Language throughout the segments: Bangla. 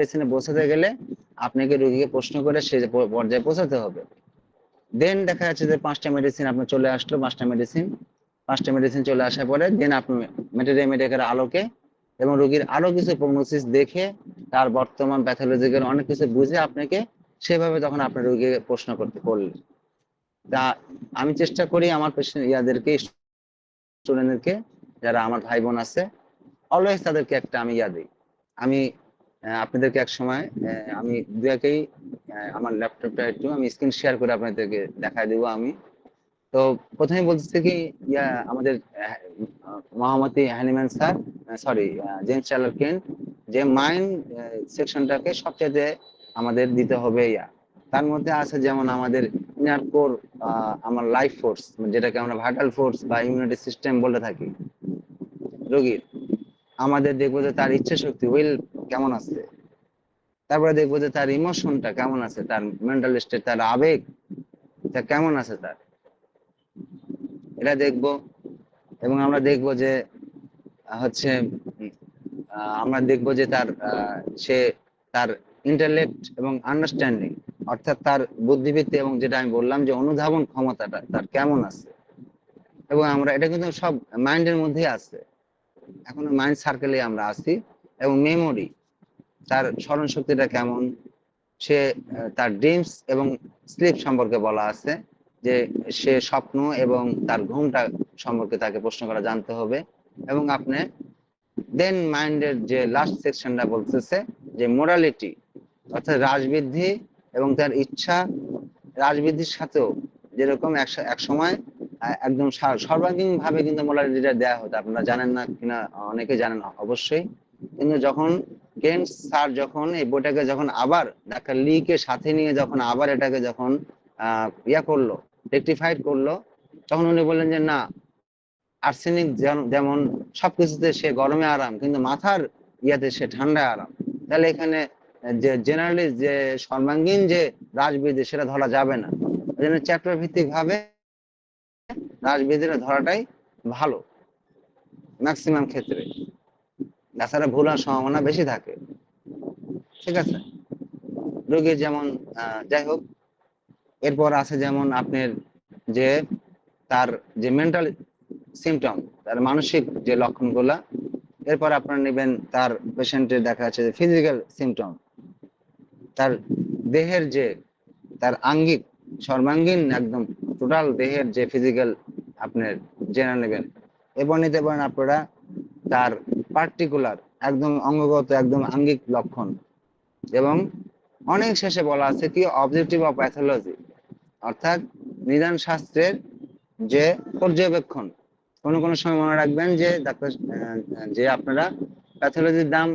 মেডিসিনে পৌঁছাতে গেলে আপনাকে রোগীকে প্রশ্ন করে সে পর্যায়ে পৌঁছাতে হবে। দেন দেখা যাচ্ছে যে 5টা মেডিসিন আপনার চলে আসলো, 5টা মেডিসিন চলে আসার পরে দেন আপনি মেডিকের আলোকে এবং রোগীর আরো কিছু প্রগনোসিস দেখে তার বর্তমান প্যাথোলজিক্যাল অনেক কিছু বুঝে আপনাকে সেভাবে তখন আপনার রোগীকে প্রশ্ন করলেন। তা আমি চেষ্টা করি আমার পেশেন্ট স্টুডেন্টদেরকে, যারা আমার ভাই বোন আছে, অলওয়েজ তাদেরকে একটা আমি দিই। আমি আপনাদেরকে এক সময় আমি দু একেই আমার ল্যাপটপটা একটু আমি স্ক্রিন শেয়ার করে আপনাদেরকে দেখাই দেবো। আমি তো প্রথমে বলতেছি কি আমাদের মহামতি Hahnemann sir, sorry James Charles Kent, যে মাইন্ড সেকশনটাকে সবচেয়ে আমাদের দিতে হবে তার মধ্যে আছে যেমন আমাদের ইনার কোর, আমার লাইফ ফোর্স, যেটাকে আমরা ভাইটাল ফোর্স বা ইমিউনিটি সিস্টেম বলে থাকি রোগীর। আমাদের দেখবো যে তার ইচ্ছা শক্তি, উইল কেমন আছে। তারপরে দেখবো যে তার ইমোশনটা কেমন আছে, তার মেন্টাল স্টেট, তার আবেগ কেমন আছে তার, এটা দেখবো। এবং আমরা দেখবো যে হচ্ছে আমরা দেখবো যে তার সে তার ইন্টারলেক্ট এবং আন্ডারস্ট্যান্ডিং, অর্থাৎ তার বুদ্ধিবৃত্তি এবং যেটা আমি বললাম যে অনুধাবন ক্ষমতাটা তার কেমন আছে। এবং আমরা এটা কিন্তু সব মাইন্ডের মধ্যেই আছে, এখন মাইন্ড সার্কেলে আমরা আছি। এবং মেমোরি, তার স্মরণ শক্তিটা কেমন, সে তার ড্রিমস এবং স্লিপ সম্পর্কে বলা আছে যে সে স্বপ্ন এবং তার ঘুমটা সম্পর্কে তাকে প্রশ্ন করা জানতে হবে। এবং আপনি দেন মাইন্ডের যে লাস্ট সেকশনটা বলতেছে যে মোরালিটি, অর্থাৎ রাজবৃদ্ধি এবং তার ইচ্ছা, রাজবৃদ্ধির সাথেও যেরকম এক সময় একদম সর্বাঙ্গীন ভাবে কিন্তু মোরালিটিটা দেওয়া হতো, আপনারা জানেন না কিনা, অনেকে জানেন অবশ্যই। কিন্তু যখন কেন্ট স্যার যখন এই বইটাকে যখন আবার ডাক্তার লিকে সাথে নিয়ে যখন আবার এটাকে যখন করলো, রেকটিফাইড করলো, তখন উনি বললেন যে না, আর্সেনিক যেমন সবকিছুতে সে গরমে আরাম, কিন্তু মাথার ইয়াতে সে ঠান্ডায় আরাম। তাহলে এখানে যে জেনারেলি যে সর্বাঙ্গীন যে রাজবীতি সেটা ধরা যাবে না, ওই জন্য চ্যাপ্টার ভিত্তিক ভাবে রাজবীতিটা ধরাটাই ভালো ম্যাক্সিমাম ক্ষেত্রে, তাছাড়া ভুল হওয়ার সম্ভাবনা বেশি থাকে। ঠিক আছে, রোগীর যেমন যাই হোক, এরপর আছে যেমন আপনার যে তার যে মেন্টাল সিমটম, তার মানসিক যে লক্ষণগুলা। এরপর আপনারা নেবেন তার পেশেন্টের দেখা যাচ্ছে যে ফিজিক্যাল সিমটম, তার দেহের যে তার আঙ্গিক সর্বাঙ্গীন একদম টোটাল দেহের যে ফিজিক্যাল আপনার জেনে নেবেন। এরপর নিতে পারেন আপনারা তার পার্টিকুলার একদম অঙ্গগত একদম আঙ্গিক লক্ষণ। এবং অনেক শেষে বলা আছে কি অবজেক্টিভ অফ প্যাথোলজি, অর্থাৎ নিদান শাস্ত্রের যে পর্যবেক্ষণ। কোনো কোনো সময় মনে রাখবেন যে ডাক্তার যে আপনারা প্যাথোলজির দাম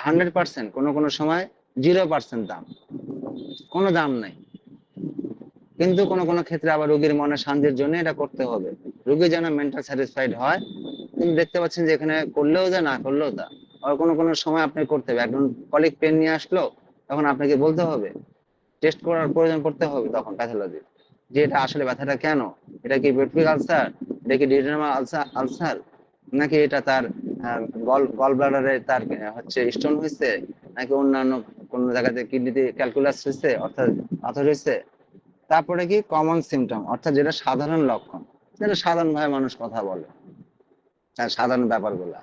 100%, কোনো কোনো সময় 0% দাম, কোনো দাম নাই। কিন্তু কোনো কোনো ক্ষেত্রে আবার রোগীর মনে শান্তির জন্য এটা করতে হবে, রোগী যেন মেন্টাল স্যাটিসফাইড হয়। কিন্তু দেখতে পাচ্ছেন যে এখানে করলেও যা না করলেও তা, আর কোনো কোনো সময় আপনি করতে হবে। একজন কলিগ পেন নিয়ে আসলো, তখন আপনাকে বলতে হবে, টেস্ট করার প্রয়োজন করতে হবে তখন প্যাথোলজি, যে এটা আসলে ব্যথাটা কেন, এটা কি পেপটিক আলসার, এটা কি ডিউডেনামাল আলসার, নাকি এটা তার গল ব্লাডারে তার হচ্ছে স্টোন হয়েছে, নাকি অন্যান্য কোন জায়গাতে কিডনিতে ক্যালকুলাস হয়েছে, অর্থাৎ পাথর হয়েছে। তারপরে কি কমন সিমটম, অর্থাৎ যেটা সাধারণ লক্ষণ, যেটা সাধারণ ভাবে মানুষ কথা বলে, তার সাধারণ ব্যাপারগুলা।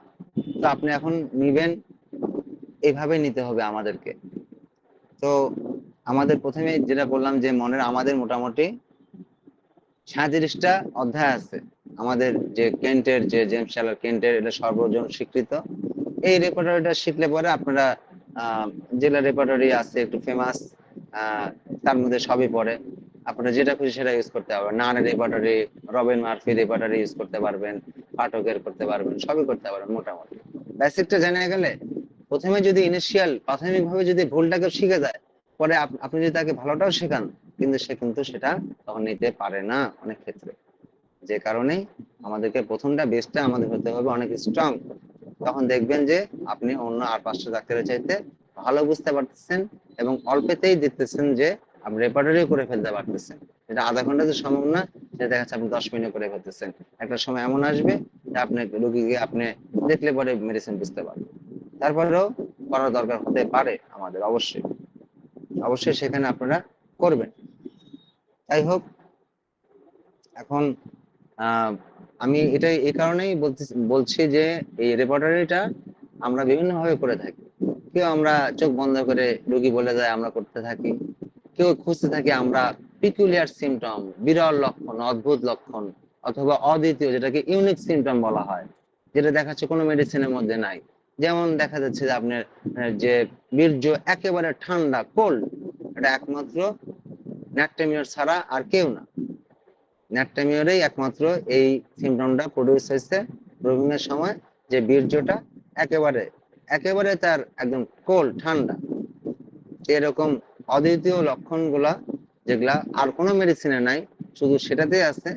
তো আপনি এখন নিবেন, এইভাবে নিতে হবে আমাদেরকে। তো আমাদের প্রথমে যেটা বললাম যে মনের আমাদের মোটামুটি 37টা অধ্যায় আছে। আমাদের যে কেন্টের যে জেমস চার্লস কেন্টের, এটা সর্বজন স্বীকৃত। এই রেপার্টরিটা শিখলে পরে আপনারা যেগুলা রেপার্টরি আছে একটু ফেমাস, তার মধ্যে সবই পড়ে, আপনারা যেটা খুশি সেটা ইউজ করতে পারবেন। নানের repertory, Robin Murphy repertory use করতে পারবেন, পাঠকের করতে পারবেন, সবই করতে পারবেন মোটামুটি। বেসিকটা জেনে গেলে প্রথমে যদি ইনিশিয়াল প্রাথমিকভাবে যদি ভুলটাকে শিখে যায়, পরে আপনি যদি তাকে ভালোটাও শেখান, কিন্তু সে কিন্তু সেটা তখন নিতে পারে না অনেক ক্ষেত্রে। যে কারণে আমাদেরকে প্রথমটা বেসটা আমাদের হতে হবে অনেক স্ট্রং। তখন দেখবেন যে আপনি অন্য আর 5টা ডাক্তারের চাইতে ভালো বুঝতে পারতেছেন এবং অল্পেতেই দেখতেছেন যে আপনি রেপার্টরি করে ফেলতে পারতেছেন। যেটা আধা ঘন্টাতে সম্ভব না, সেটা দেখা যাচ্ছে আপনি 10 মিনিটে করে ফেলতেছেন। একটা সময় এমন আসবে যে আপনি রোগীকে আপনি দেখলে পরে মেডিসিন বুঝতে পারবেন। তারপরেও করার দরকার হতে পারে আমাদের, অবশ্যই অবশ্যই সেখানে আপনারা করবেন। যাই হোক, এখন আমি এটা এই কারণেই বলছি যে এই রেপার্টরিটা আমরা বিভিন্ন ভাবে করে থাকি। কেউ আমরা চোখ বন্ধ করে রোগী বলে যায় আমরা করতে থাকি, কেউ খুঁজতে থাকি আমরা পিকুলিয়ার সিমটম, বিরল লক্ষণ, অদ্ভুত লক্ষণ, অথবা অদ্বিতীয়, যেটাকে ইউনিক সিমটম বলা হয়, যেটা দেখাচ্ছে কোনো মেডিসিনের মধ্যে নাই। যেমন দেখা যাচ্ছে যে আপনার যে বীর্য একেবারে ঠান্ডা, কোল্ড, এটা একমাত্র ন্যাট্রামিওর ছাড়া আর কেউ না। ন্যাট্রামিওরেই একমাত্র এই সিমটমটা প্রডিউস হয়েছে রোগীর সময়, যে বীর্যটা একেবারে একেবারে তার একদম কোল্ড, ঠান্ডা। এরকম অদ্বিতীয় লক্ষণগুলা যেগুলা আর কোনো মেডিসিনে নাই, শুধু সেটাতেই আছে,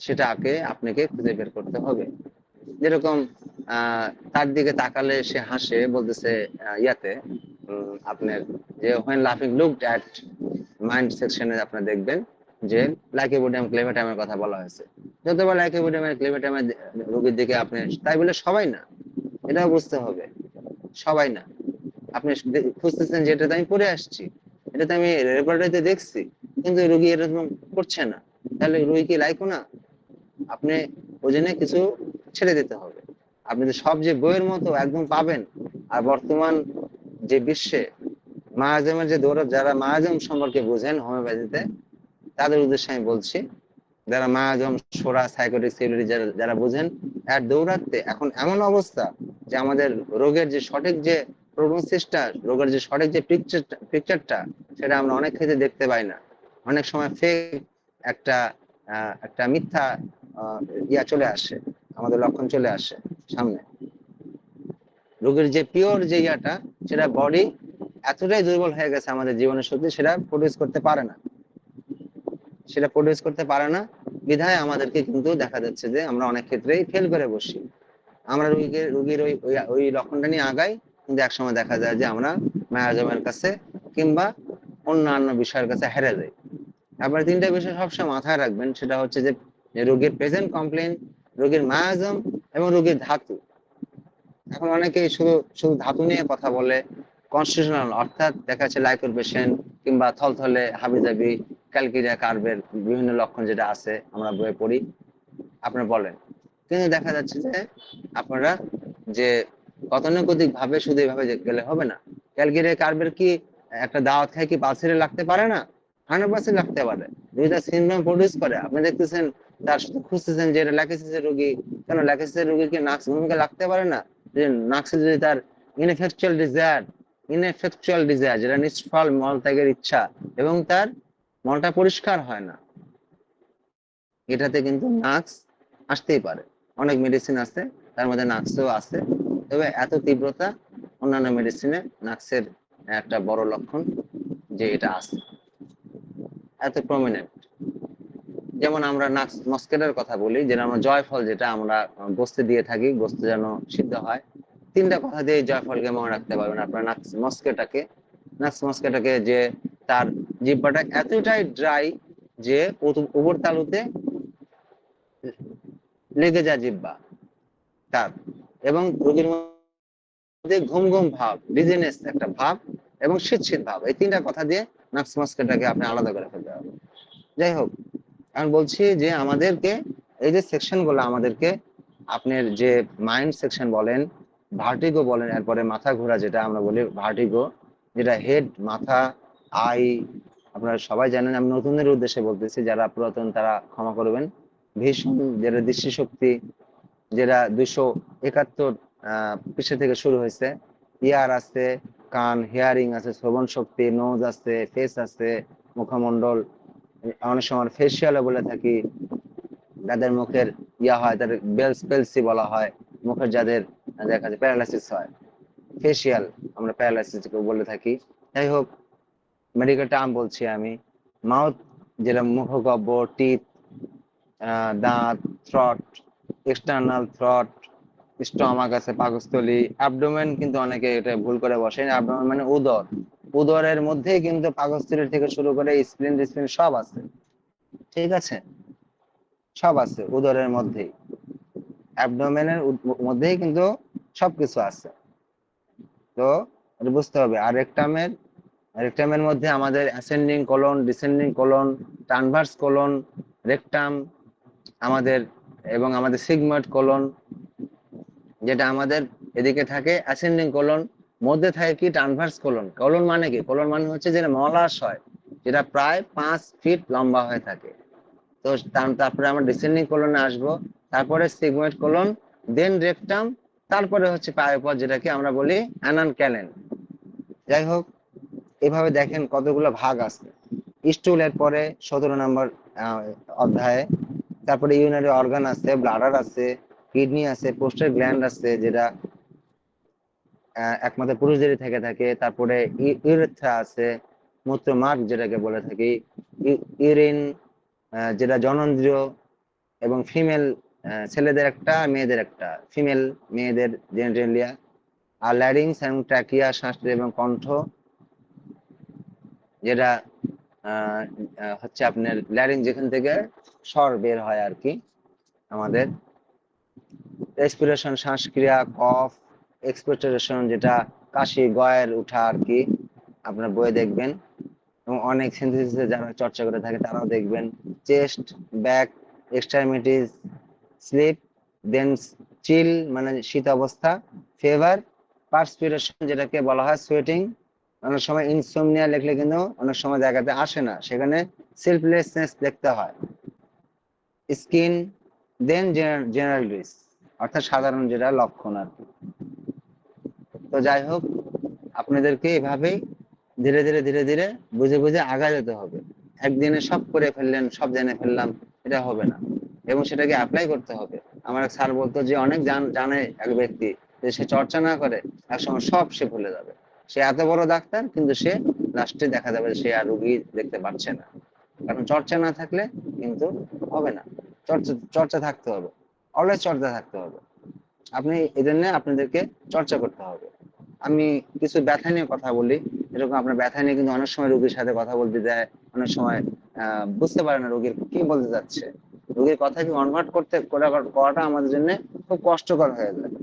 সেটাকে আপনাকে খুঁজে বের করতে হবে। যেরকম তার দিকে তাকালে সে হাসে, বলতেছে ইয়াতে আপনার যে when laughing looked at mind সেকশনে আপনারা দেখবেন যে লাইকোপোডিয়াম ক্লেভেটামের কথা বলা হয়েছে। যতবার লাইকোপোডিয়াম ক্লেভেটামের রোগীর দিকে আপনি, তাই বলে সবাই না, এটাও বুঝতে হবে, সবাই না। আপনি খুঁজতেছেন যেটাতে আমি পড়ে আসছি, এটাতে আমি রেপার্টরিতে দেখছি, কিন্তু রোগী এরকম করছে না, তাহলে রোগী কি লাইকো না? আপনি ওই জন্য কিছু ছেড়ে দিতে হবে। আপনি তো সব যে বইয়ের মতো একদম পাবেন, আর বর্তমান যে বিশ্বে মায়াজামের যে দৌড়, যারা মায়াজাম সম্পর্কে বোঝেন হোমিওপ্যাথিতে, তাদের উদ্দেশ্যে আমি বলছি, যারা মায়াজাম, সোরা, সাইকোটিক থিওরি যারা বোঝেন, এর দৌড়াতে এখন এমন অবস্থা যে আমাদের রোগের যে সঠিক যে প্রগনোসিসটা, রোগের যে সঠিক যে পিকচারটা, সেটা আমরা অনেক ক্ষেত্রে দেখতে পাই না। অনেক সময় ফেক একটা একটা মিথ্যা ইয়া চলে আসে, আমাদের লক্ষণ চলে আসে সামনে। রোগের যে পিওর যে ইয়াটা, সেটা বডি এতটাই দুর্বল হয়ে গেছে আমাদের জীবনের শক্তি, সেটা প্রডিউস করতে পারে না, সেটা প্রডিউস করতে পারে না। বিধায় আমাদেরকে কিন্তু দেখা যাচ্ছে যে আমরা অনেক ক্ষেত্রেই ফেল করে বসি। আমরা রোগীর ওই ওই লক্ষণটা নিয়ে আগাই, কিন্তু একসময় দেখা যায় যে আমরা মায়াজমের কাছে কিংবা অন্যান্য বিষয়ের কাছে হেরে যাই। আবার তিনটা বিষয় সবসময় মাথায় রাখবেন, সেটা হচ্ছে যে রোগীর প্রেজেন্ট কমপ্লেন, রোগীর মায়াজম এবং রোগীর ধাতু। এখন অনেকেই শুধু শুধু ধাতু নিয়ে কথা বলে, কনস্টিটিউশনাল অর্থাৎ দেখা যাচ্ছে লাইকোর পেশেন্ট কিংবা থলথলে হাবিজাবি ক্যালকিরিয়া কার্ভের বিভিন্ন লক্ষণ যেটা আছে আমরা বইয়ে পড়ি, আপনারা বলেন, কিন্তু দেখা যাচ্ছে যে আপনারা যে গতানুগতিক ভাবে শুধু এইভাবে গেলে হবে না। ক্যালকিরিয়া কার্ভের কি একটা দাওয়াত খাই কি পালসিরে লাগতে পারে না? 100% লাগতে পারে। দুইটা সিনড্রোম প্রডিউস করে, আপনি দেখতেছেন তার সাথে খুঁজতেছেন যে এটা ল্যাকিসিসের রোগী, কেন ল্যাকিসিসের রোগীর কি নাক্স ভূমিকা লাগতে পারে না? যে নাক্সে যদি তার ইনএফেকচুয়াল ডিজায়ার, যেটা নিষ্ফল মল ত্যাগের ইচ্ছা, এবং তার মলটা পরিষ্কার হয় না, এটাতে কিন্তু নাক্স আসতেই পারে। অনেক মেডিসিন আছে, তার মধ্যে নাক্সও আছে, তবে এত তীব্রতা অন্যান্য মেডিসিনে নাক্সের একটা বড় লক্ষণ যে এটা আছে, এত প্রমিনেন্ট। যেমন আমরা নাক্স মস্কেটের কথা বলি, যেটা আমরা জয়ফল, যেটা আমরা গোস্তে দিয়ে থাকি, গোস্ত যেন সিদ্ধ হয়, তিনটা কথা দিয়ে জয়ফলকে মনে রাখতে পারবেন আপনার। নাক্স মস্কেটাকে যে তার জিহ্বাটা এতটাই ড্রাই যে উপর তালুতে লেগে যায় জিহ্বা তার, এবং রোগীর মধ্যে ঘুম ঘুম ভাব, ডিজিনেস একটা ভাব, এবং শীত শীত ভাব, এই তিনটা কথা দিয়ে নাক্স মস্কেটাকে আপনি আলাদা করে ফেলতে হবে। যাই হোক, আমি বলছি যে আমাদেরকে এই যে সেকশন গুলো, আমাদেরকে আপনার যে মাইন্ড সেকশন বলেন, ভার্টিগো বলেন, এরপরে মাথা ঘোরা যেটা আমরা বলি ভার্টিগো, যেটা হেড, মাথা, আই, আপনারা সবাই জানেন, আমি নতুনদের উদ্দেশ্যে বলতেছি, যারা পুরাতন তারা ক্ষমা করবেন। ভীষণ, যেটা দৃষ্টিশক্তি, যেটা 271 পৃষ্ঠা থেকে শুরু হয়েছে। ইয়ার আছে, কান, হিয়ারিং আছে, শ্রবণ শক্তি, নোজ আছে, ফেস আছে, মুখমণ্ডল, অনেক সময় ফেসিয়ালও বলে থাকি, যাদের মুখের ইয়া হয় তাদের বেলস পেলসি বলা হয়, মুখের যাদের দেখা যায় প্যারালাইসিস হয়, ফেসিয়াল আমরা প্যারালাইসিস বলে থাকি। যাই হোক, মেডিকেল টার্ম বলছি আমি। মাউথ, যেটা মুখগহ্বর, টিথ, দাঁত, থ্রট, এক্সটার্নাল থ্রট, স্টমাক আছে, পাকস্থলী, অ্যাবডোমেন, কিন্তু অনেকে এটা ভুল করে বসেন, অ্যাবডোমেন মানে উদর, উদরের মধ্যেই কিন্তু পাকস্থলী থেকে শুরু করে স্প্লিন সব আছে, ঠিক আছে, সব আছে উদরের মধ্যেই, অ্যাবডোমেনের মধ্যেই কিন্তু সবকিছু আছে। তো এটা বুঝতে হবে। আর রেকটামের মধ্যে আমাদের ascending colon, descending colon, ট্রানভার্স colon, rectum আমাদের, এবং আমাদের সিগময়েড কোলন, যেটা আমাদের এদিকে থাকে অ্যাসেন্ডিং কোলন, মধ্যে থাকে কি ট্রানভার্স কোলন। কোলন মানে কি? কোলন মানে হচ্ছে যেটা মলাশয়, যেটা প্রায় 5 ফিট লম্বা হয়ে থাকে। তো তারপরে আমরা ডিসেন্ডিং কোলনে আসবো, তারপরে সিগময়েড কোলন, দেন রেকটাম, তারপরে হচ্ছে পায়োপড, যেটাকে আমরা বলি অ্যানাল ক্যানেল। যাই হোক, এভাবে দেখেন কতগুলো ভাগ আছে। স্টুলের পরে 17 নম্বর অধ্যায়ে, তারপরে ইউরিনারি অর্গান আছে, ব্লাডার আছে, কিডনি আছে, প্রোস্টেট গ্ল্যান্ড আছে, যেটা একমাত্র পুরুষদেরই থেকে থাকে। তারপরে ইউরেথ্রা আছে, মূত্রমার্গ যেটাকে বলে থাকি, ইউরিন যেটা জননেন্দ্রিয়, এবং ফিমেল ছেলেদের একটা, মেয়েদের একটা, ফিমেল মেয়েদের জেনিটালিয়া। আর ল্যারিংস এবং ট্র্যাকিয়া, শ্বাস এবং কণ্ঠ, যেটা হচ্ছে আপনার ল্যারিং, যেখান থেকে স্বর বের হয় আর কি আমাদের। রেসপিরেশন, শ্বাসক্রিয়া, কফ, এক্সপেক্টোরেশন, যেটা কাশি গয়ের উঠা আর কি, আপনার বইয়ে দেখবেন, এবং অনেক সিনথেসিসে যারা চর্চা করে থাকে তারাও দেখবেন। চেস্ট, ব্যাক, এক্সট্রিমিটিস, স্লিপ, দেন চিল মানে শীত অবস্থা, ফেভার, পার্সপিরেশন যেটাকে বলা হয় সোয়েটিং। অনেক সময় ইনসোমনিয়া লিখলে কিন্তু অনেক সময় জায়গাতে আসে না, সেখানে সেলফলেসনেস দেখতে হয়। স্কিন, দেন জেনারেলিস, অর্থাৎ সাধারণ যেটা লক্ষণ আর কি। তো যাই হোক, আপনাদেরকে এভাবেই ধীরে ধীরে ধীরে ধীরে বুঝে বুঝে আগায় যেতে হবে। একদিনে সব করে ফেললেন, সব জেনে ফেললাম, এটা হবে না, এবং সেটাকে অ্যাপ্লাই করতে হবে। আমার এক স্যার বলতো যে অনেক জানে এক ব্যক্তি, যে সে চর্চা না করে একসময় সব সে ভুলে যাবে। সে এত বড় ডাক্তার, কিন্তু সে লাস্টে দেখা যাবে সে আর রুগী দেখতে পাচ্ছে না, কারণ চর্চা না থাকলে কিন্তু হবে না। চর্চা চর্চা থাকতে হবে, অলওয়েজ চর্চা থাকতে হবে। আপনি এই জন্য আপনাদেরকে চর্চা করতে হবে। আমি কিছু ব্যথা নিয়ে কথা বলি। এরকম আপনার ব্যথা নিয়ে কিন্তু অনেক সময় রোগীর সাথে কথা বলতে যায়, অনেক সময় বুঝতে পারে না রোগীর কি বলতে যাচ্ছে। রোগীর কথা কি কনভার্ট করাটা আমাদের জন্য খুব কষ্টকর হয়ে যায়।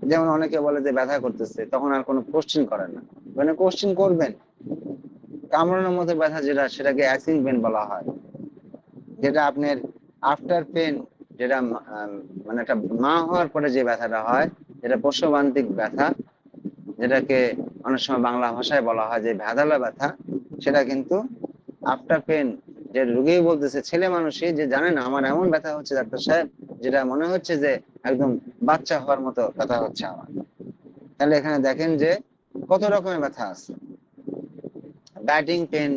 যেমন অনেকে বলে যে ব্যথা করতেছে, তখন আর কোনো কোশ্চেন করেন না। মানে কোশ্চেন করবেন, কামড়ানোর মতো ব্যথা যেটা, সেটাকে অ্যাসিং পেন বলা হয়। যেটা আপনার আফটার পেন, যেটা মানে একটা মা হওয়ার পরে যে ব্যথাটা হয়, যেটা প্রসবান্তিক ব্যথা, যেটাকে অনেক সময় বাংলা ভাষায় বলা হয় যে ভেদালা ব্যথা, সেটা কিন্তু আফটার পেন। যে রোগী বলতেছে, ছেলে মানুষই, যে জানে না আমার এমন ব্যথা হচ্ছে ডাক্তার সাহেব, যেটা মনে হচ্ছে যে একদম বাচ্চা হওয়ার মতো ব্যথা হচ্ছে আমার। তাহলে এখানে দেখেন যে কত রকমের ব্যথা আছে। ব্যাটিং পেন,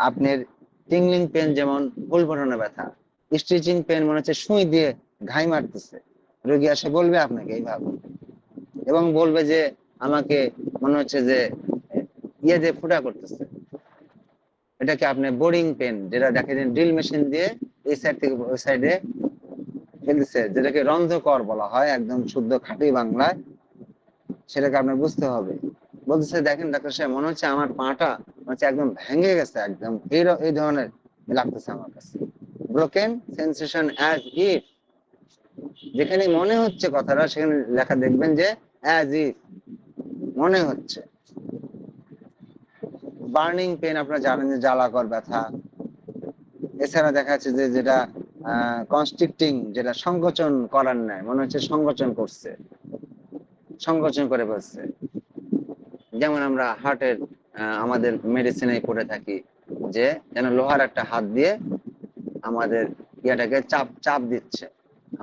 আপনার টিংলিং পেন, যেমন ভুল ঘটনা ব্যথা। স্টিচিং পেন, মনে হচ্ছে সুই দিয়ে ঘাই মারতেছে। রোগী আসে বলবে আপনাকে এইভাবে, এবং বলবে যে আমাকে মনে হচ্ছে যে ইয়ে দিয়ে ফুটা করতেছে। এটাকে আপনি বোরিং পেন, যেটা দেখেন ড্রিল মেশিন দিয়ে এই সাইড থেকে ওই সাইডে ফেলতেছে, যেটাকে রন্ধ্রকর বলা হয় একদম শুদ্ধ খাঁটি বাংলায়। সেটাকে আপনার বুঝতে হবে। বলতেছে দেখেন ডাক্তার সাহেব, মনে হচ্ছে আমার পাটা হচ্ছে একদম ভেঙে গেছে, একদম এই ধরনের লাগতেছে আমার কাছে। ব্রোকেন সেন্সেশন অ্যাজ ইফ, যেখানে মনে হচ্ছে কথাটা, সেখানে লেখা দেখবেন যে অ্যাজ ইফ, মনে হচ্ছে। বার্নিং পেন, আপনারা জানেন যে জ্বালাকর ব্যথা। এছাড়া দেখা যাচ্ছে যে যেটা কনস্ট্রিক্টিং, যেটা সংকোচন করার নাই, মনে হচ্ছে সংকোচন করছে, সংকোচন করে বসছে। যেমন আমরা হার্টের আমাদের মেডিসিনে পড়ে থাকি, যে যেন লোহার একটা হাত দিয়ে আমাদের ইয়াটাকে চাপ চাপ দিচ্ছে,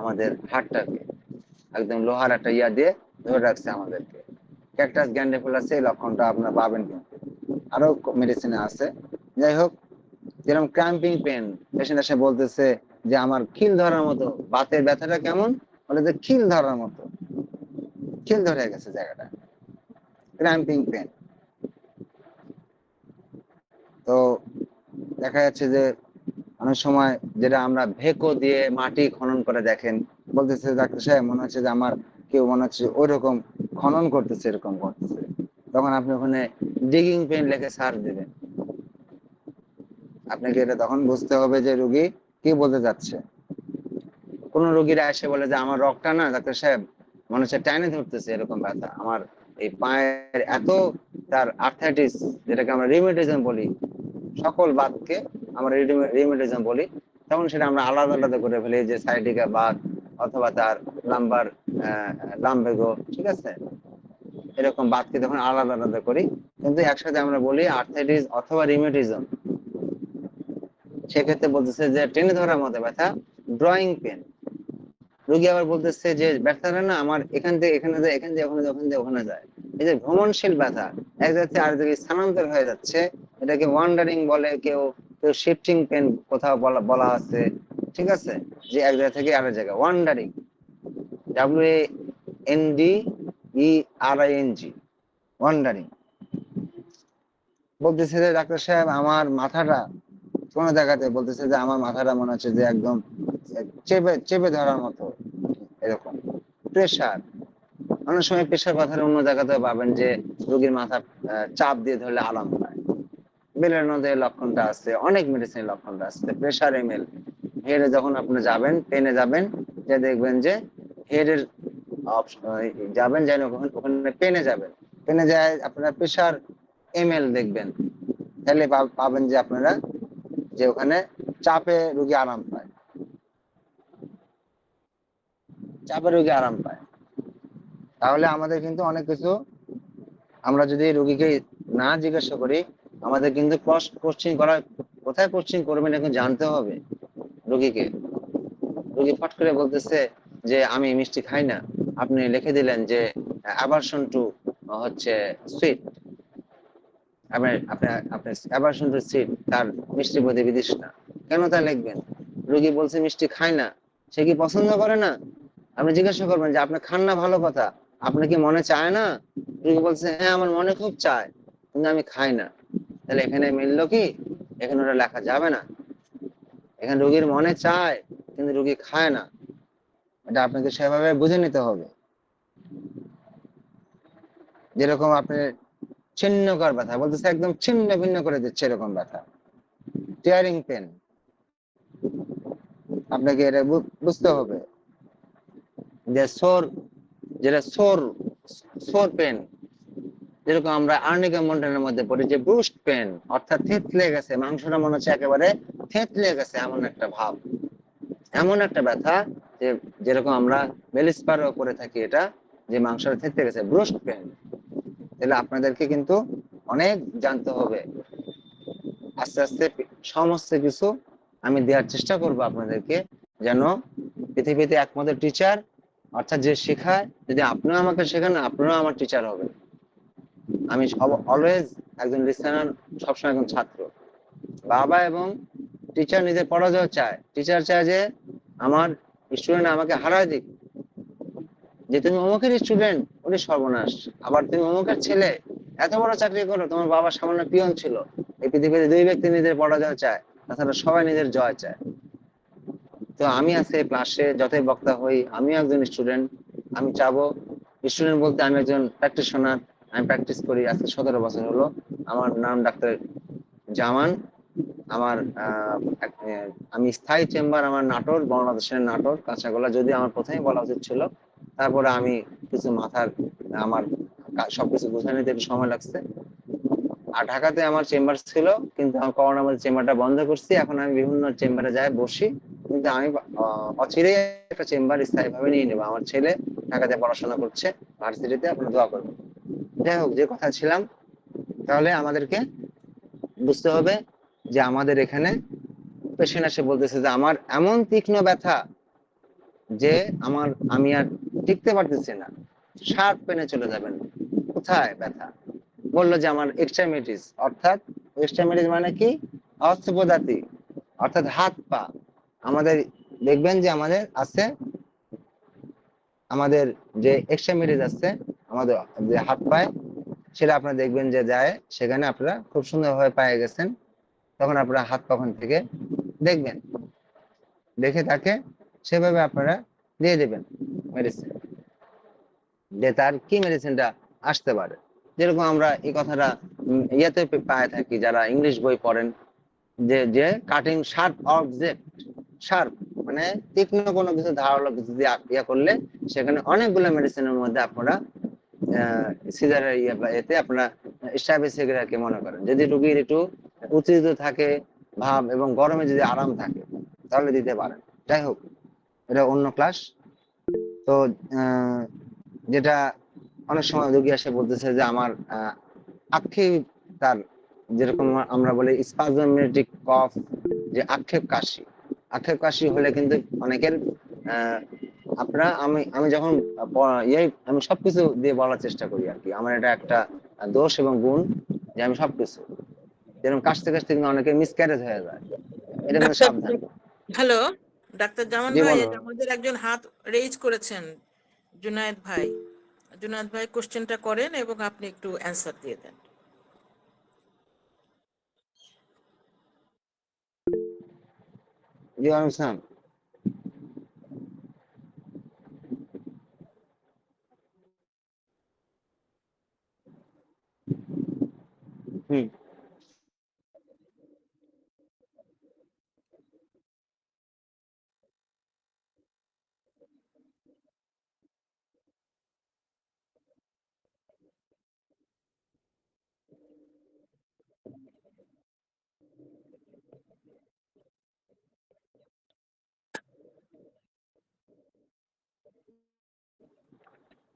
আমাদের হার্টটাকে একদম লোহার একটা ইয়া দিয়ে ধরে রাখছে আমাদেরকে। ক্যাকটাস গ্যান্ডিকুলাসে এই লক্ষণটা আপনারা পাবেন, কিন্তু আরো মেডিসিনে আছে। যাই হোক, যেরকম ক্র্যাম্পিং পেন, পেশেন্ট এসে বলতেছে যে আমার খিল ধরার মতো, বাতের ব্যথাটা কেমন, বলে যে খিল ধরার মতো, খিল ধরে গেছে জায়গাটা, ক্র্যাম্পিং পেন। তো দেখা যাচ্ছে যে অনেক সময় যেটা আমরা ভেকো দিয়ে মাটি খনন করে দেখেন, বলতেছে ডাক্তার সাহেব মনে হচ্ছে যে আমার কেউ মনে হচ্ছে ওই রকম খনন করতেছে, এরকম করতেছে। তখন আপনি ওখানে ডিগিং পেন লিখে সার্চ দিবেন। আপনাকে এটা তখন বুঝতে হবে যে রোগী কি বলতে যাচ্ছে। কোন রোগীরা এসে বলে যে আমার রক্তটা না ডাক্তার সাহেব মনে হচ্ছে টাইনে ধরতেছে, এরকম ব্যথা আমার, এই পায়ের এত তার আর্থ্রাইটিস, যেটাকে আমরা রিউমেটিজম বলি, সকল বাতকে আমরা রিউমেটিজম বলি, তখন সেটা আমরা আলাদা আলাদা করে ফেলি, যে সাইটিকা বাত অথবা তার লাম্বার লাম্বেগো, ঠিক আছে, এরকম বাতকে তখন আলাদা আলাদা করি। কিন্তু একসাথে আমরা বলি আর্থ্রাইটিস অথবা রিউমেটিজম। সেক্ষেত্রে বলতেছে যে টেনে ধরার মতো ব্যথা, ড্রয়িং পেন। রোগী আবার বলতেছে যে ব্যথাটা না আমার এখান থেকে এখানে যায়, এখান থেকে ওখানে যায়, ওখান থেকে ওখানে যায়। এই যে ভ্রমণশীল ব্যথা, এক জায়গা থেকে আরেক জায়গায় স্থানান্তর হয়ে যাচ্ছে, এটাকে ওয়ান্ডারিং বলে, কেউ কেউ শিফটিং পেন কোথাও বলা বলা আছে, ঠিক আছে, যে এক জায়গা থেকে আরেক জায়গায় ওয়ান্ডারিং, WANDERING, ওয়ান্ডারিং। বলতেছে যে ডাক্তার সাহেব আমার মাথাটা কোনো জায়গাতে, বলতেছে যে আমার মাথাটা মনে হচ্ছে যে একদম চেপে চেপে ধরার মতো, এরকম প্রেশার। অনেক সময় প্রেশার কথার অন্য জায়গাতে পাবেন যে রোগীর মাথা চাপ দিয়ে ধরলে আরাম পায়, বেলের নদের লক্ষণটা আছে, অনেক মেডিসিনের লক্ষণটা আছে। প্রেশার এমএল হেডে যখন আপনি যাবেন, পেনে যাবেন, যে দেখবেন যে হেডের যাবেন, যাই ওখানে পেনে যাবেন, পেনে যায় আপনারা প্রেশার এমএল দেখবেন, তাহলে পাবেন যে আপনারা যে ওখানে চাপে রোগী আরাম পায়, চাপে রোগী আরাম পায়। তাহলে আমাদের কিন্তু অনেক কিছু, আমরা যদি রোগীকে না জিজ্ঞাসা করি, আমাদের কিন্তু কোশ্চিন করা, কোথায় কোশ্চিন করবেন এখন জানতে হবে রোগীকে। রোগী ফট করে বলতেছে যে আমি মিষ্টি খাই না, আপনি লিখে দিলেন যে অ্যাভারশন টু হচ্ছে সুইট, আপনি আপনি আপনি অ্যাভারশন টু সুইট, তার মিষ্টির প্রতি বিতৃষ্ণা। কেন তা লিখবেন? রোগী বলছে মিষ্টি খায় না, সে কি পছন্দ করে না? আপনি জিজ্ঞাসা করবেন যে আপনি খান না, ভালো কথা, আপনি কি মনে চায় না? রোগী বলছে হ্যাঁ আমার মনে খুব চায়, কিন্তু আমি খাই না। তাহলে এখানে মিললো কি? এখানে ওটা লেখা যাবে না। এখানে রোগীর মনে চায় কিন্তু রোগী খায় না, এটা আপনাকে সেভাবে বুঝে নিতে হবে। যেরকম আপনি ছিন্নকর ব্যথা বলতেছে, একদম ছিন্ন ভিন্ন করে দিচ্ছে এরকম ব্যথা, টিয়ারিং পেন, আপনাকে এটা বুঝতে হবে যে সোর, যেটা সোর, সোর পেন, যেরকম আমরা আর্নিকা মন্ডনের মধ্যে পড়ি যে ব্রুস্ট পেন, অর্থাৎ থেতলে গেছে, মাংসটা মনে হচ্ছে একেবারে থেতলে গেছে, এমন একটা ভাব, এমন একটা ব্যথা যে যেরকম আমরা মেলিসপারও করে থাকি, এটা যে মাংসটা থেতলে গেছে, ব্রুস্ট পেন। তাহলে আপনাদেরকে কিন্তু অনেক জানতে হবে। আস্তে আস্তে সমস্ত কিছু আমি দেওয়ার চেষ্টা করব আপনাদেরকে, যেন পৃথিবীতে একমাত্র টিচার, অর্থাৎ যে শেখায়, যদি আপনিও আমাকে শেখান, আপনারাও আমার টিচার হবেন। আমি অলওয়েজ একজন লিসেনার, সবসময় একজন ছাত্র। বাবা এবং টিচার নিজে পরাজয় চায়, টিচার চায় যে আমার স্টুডেন্ট আমাকে হারায় দিক, যে তুমি অমুকের স্টুডেন্ট, ওরে সর্বনাশ, আবার তুমি অমুকের ছেলে, এত বড় চাকরি করো, তোমার বাবা সামান্য পিয়ন ছিল। এই পৃথিবীতে দুই ব্যক্তি নিজের পরাজয় চায়, তাছাড়া সবাই নিজের জয় চায়। তো আমি আজকে ক্লাসে যতই বক্তা হই, আমি একজন স্টুডেন্ট, আমি চাবো, স্টুডেন্ট বলতে আমি একজন প্র্যাকটিশনার, আমি প্র্যাকটিস করি আজকে 17 বছর হলো। আমার নাম ডাক্তার জামান। আমার আমি স্থায়ী চেম্বার, আমার নাটোর, বাংলাদেশের নাটোর কাঁচাগোলা, যদি আমার প্রথমেই বলা উচিত ছিল, তারপরে আমি কিছু মাথার, আমার সবকিছু বোঝা নিতে একটু সময় লাগছে। আর ঢাকাতে আমার চেম্বার ছিল, কিন্তু আমি করোনার মধ্যে চেম্বারটা বন্ধ করছি, এখন আমি বিভিন্ন চেম্বারে যাই বসি, কিন্তু আমি অচিরেই একটা চেম্বার স্থায়ী ভাবে নিয়ে নেবো। আমার ছেলে ঢাকাতে পড়াশোনা করছে ভার্সিটিতে, আপনারা দোয়া করবেন। যাই হোক, যে কথা ছিলাম, তাহলে আমাদেরকে বুঝতে হবে যে আমাদের এখানে পেশেন্ট এসে বলতেছে যে আমার এমন তীক্ষ্ণ ব্যথা যে আমি আর টিকতে পারতেছি না, শার্প পেনে চলে যাবেন। কোথায় ব্যথা? বললো যে আমার এক্সট্রিমিটিস, অর্থাৎ এক্সট্রিমিটিস মানে কি? অর্থপদাতি, অর্থাৎ হাত পা। আমাদের দেখবেন যে আমাদের আছে, আমাদের যে এক্সট্রিমিটিস আছে, আমাদের যে হাত পায়, সেটা আপনারা দেখবেন যে যায় সেখানে, আপনারা খুব সুন্দরভাবে পায়ে গেছেন, তখন আপনারা হাত পাখন থেকে দেখবেন, দেখে তাকে সেভাবে আপনারা দিয়ে দেবেন মেডিসিন, যে তার কি মেডিসিনটা আসতে পারে। যেরকম আমরা এই কথাটা ইয়েতে পায়ে থাকি, যারা ইংলিশ বই পড়েন, যে যে কাটিং শার্প অবজেক্ট, শার্প মানে তীক্ষ্ণ কোনো কিছু, ধারালো কিছু দিয়ে ইয়ে করলে সেখানে অনেকগুলো মেডিসিনের মধ্যে আপনারা সিজারের ইয়ে বা এতে আপনারা স্ট্রাইপেসিগ্রাকে মনে করেন। যদি রোগীর একটু উত্তেজিত থাকে ভাব এবং গরমে যদি আরাম থাকে তাহলে দিতে পারেন। যাই হোক, এটা অন্য ক্লাস। তো যেটা অনেক সময় রোগী এসে বলতেছে যে আমার আক্ষেপ, তার যেরকম আমরা বলি স্পাজমেটিক কফ, যে আক্ষেপ কাশি হলে কিন্তু অনেকের আপনারা আমি আমি যখন আমি সবকিছু দিয়ে বলার চেষ্টা করি আর কি। আমার এটা একটা দোষ এবং গুণ যে আমি সবকিছু, যেরকম কাশতে কাশতে কিন্তু অনেকে মিসক্যারেজ হয়ে যায়, এটা কিন্তু ডাক্তার, সাবধান। হ্যালো ডাক্তার জামান জি ভাই, বলো। এটা আমাদের একজন হাত রেইজ করেছেন, জুনায়েদ ভাই। জুনায়েদ ভাই কোশ্চেনটা করেন এবং আপনি একটু অ্যান্সার দিয়ে দেন। জি ওয়ালাইকুম আসসালাম। হুম।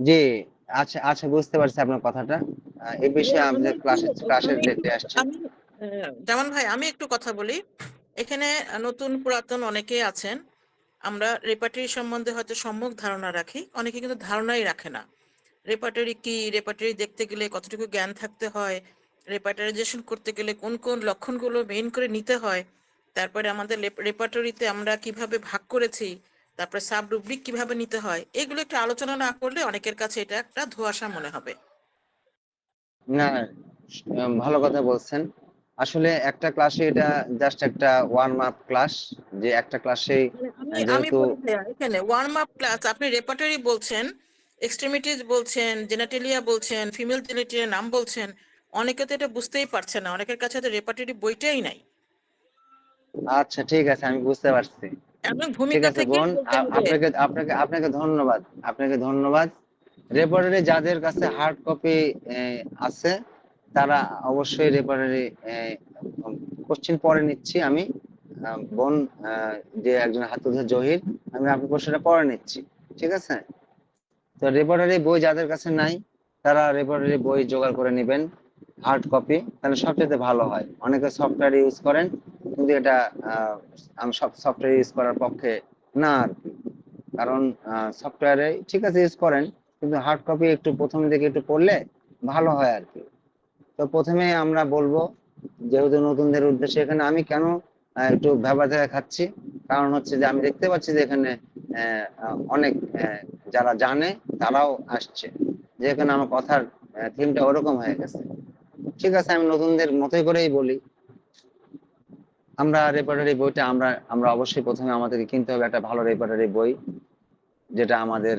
জি, আচ্ছা আচ্ছা, বুঝতে পারছি আপনার কথাটা। এই বিষয়ে আমি আমাদের একটু ক্লাসের আমি একটু ডেটে আসছে। আমি জামান ভাই, আমি একটু কথা বলি। এখানে নতুন পুরাতন অনেকেই আছেন। আমরা রেপার্টরি সম্বন্ধে হয়তো সম্যক ধারণা রাখি, অনেকে কিন্তু ধারণাই রাখে না। রেপার্টরি কি, রেপার্টরি দেখতে গেলে কতটুকু জ্ঞান থাকতে হয়, রেপার্টারাইজেশন করতে গেলে কোন কোন লক্ষণগুলো মেইন করে নিতে হয়, তারপরে আমাদের রেপার্টরিতে আমরা কিভাবে ভাগ করেছি, তারপরে সাব রুব্রিক কিভাবে নিতে হয়, এগুলো একটু আলোচনা না করলে অনেকের কাছে এটা একটা ধোঁয়াশা মনে হবে। না, ভালো কথা বলছেন। আসলে একটা ক্লাসে এটা জাস্ট একটা ওয়ার্ম আপ ক্লাস, যে একটা ক্লাসেই মানে আমি আমি যেহেতু বলি ভাইয়া, এখানে ওয়ার্ম আপ ক্লাস, আপনি রেপার্টরি বলছেন, এক্সট্রিমিটিজ বলছেন, জেনাটেলিয়া বলছেন, ফিমেল জেনেটিয়ার নাম বলছেন। অনেকে তো এটা বুঝতেই পারছে না, অনেকের কাছে তো রেপার্টরি বইটাই নাই। আচ্ছা ঠিক আছে, আমি বুঝতে পারছি। এবং ঠিক ভূমিকা আছে থেকেই বোন, বলতে হবে। আপনাকে আপনাকে আপনাকে ধন্যবাদ। আপনাকে ধন্যবাদ। রেপার্টারি যাদের কাছে হার্ড কপি আছে তারা অবশ্যই রেপার্টারি কোশ্চেন পরে নিচ্ছি আমি। বোন, যে একজন হাত তুলছে জহির, আমি আপনার কোশ্চেনটা পরে নিচ্ছি। ঠিক আছে? তো রেপার্টারি বই যাদের কাছে নাই তারা রেপার্টারি বই জোগাড় করে নেবেন, হার্ড কপি, তাহলে সবচেয়ে ভালো হয়। অনেকে সফটওয়্যার ইউজ করেন, কিন্তু এটা আমি সব সফটওয়্যার ইউজ করার পক্ষে না আর কি। কারণ সফটওয়্যারে ঠিক আছে ইউজ করেন, কিন্তু হার্ড কপি একটু প্রথম দিকে একটু পড়লে ভালো হয় আর কি। তো প্রথমে আমরা বলবো, যেহেতু নতুনদের উদ্দেশ্যে, এখানে আমি কেন একটু ভেবাচাকা খাচ্ছি, কারণ হচ্ছে যে আমি দেখতে পাচ্ছি যে এখানে অনেক যারা জানে তারাও আসছে, যে এখানে আমার কথার থিমটা ওরকম হয়ে গেছে। ঠিক আছে, আমি নতুনদের মতোই করেই বলি। আমরা রেপার্টারি বইটা আমরা আমরা অবশ্যই প্রথমে আমাদেরকে কিনতে হবে একটা ভালো রেপার্টারি বই, যেটা আমাদের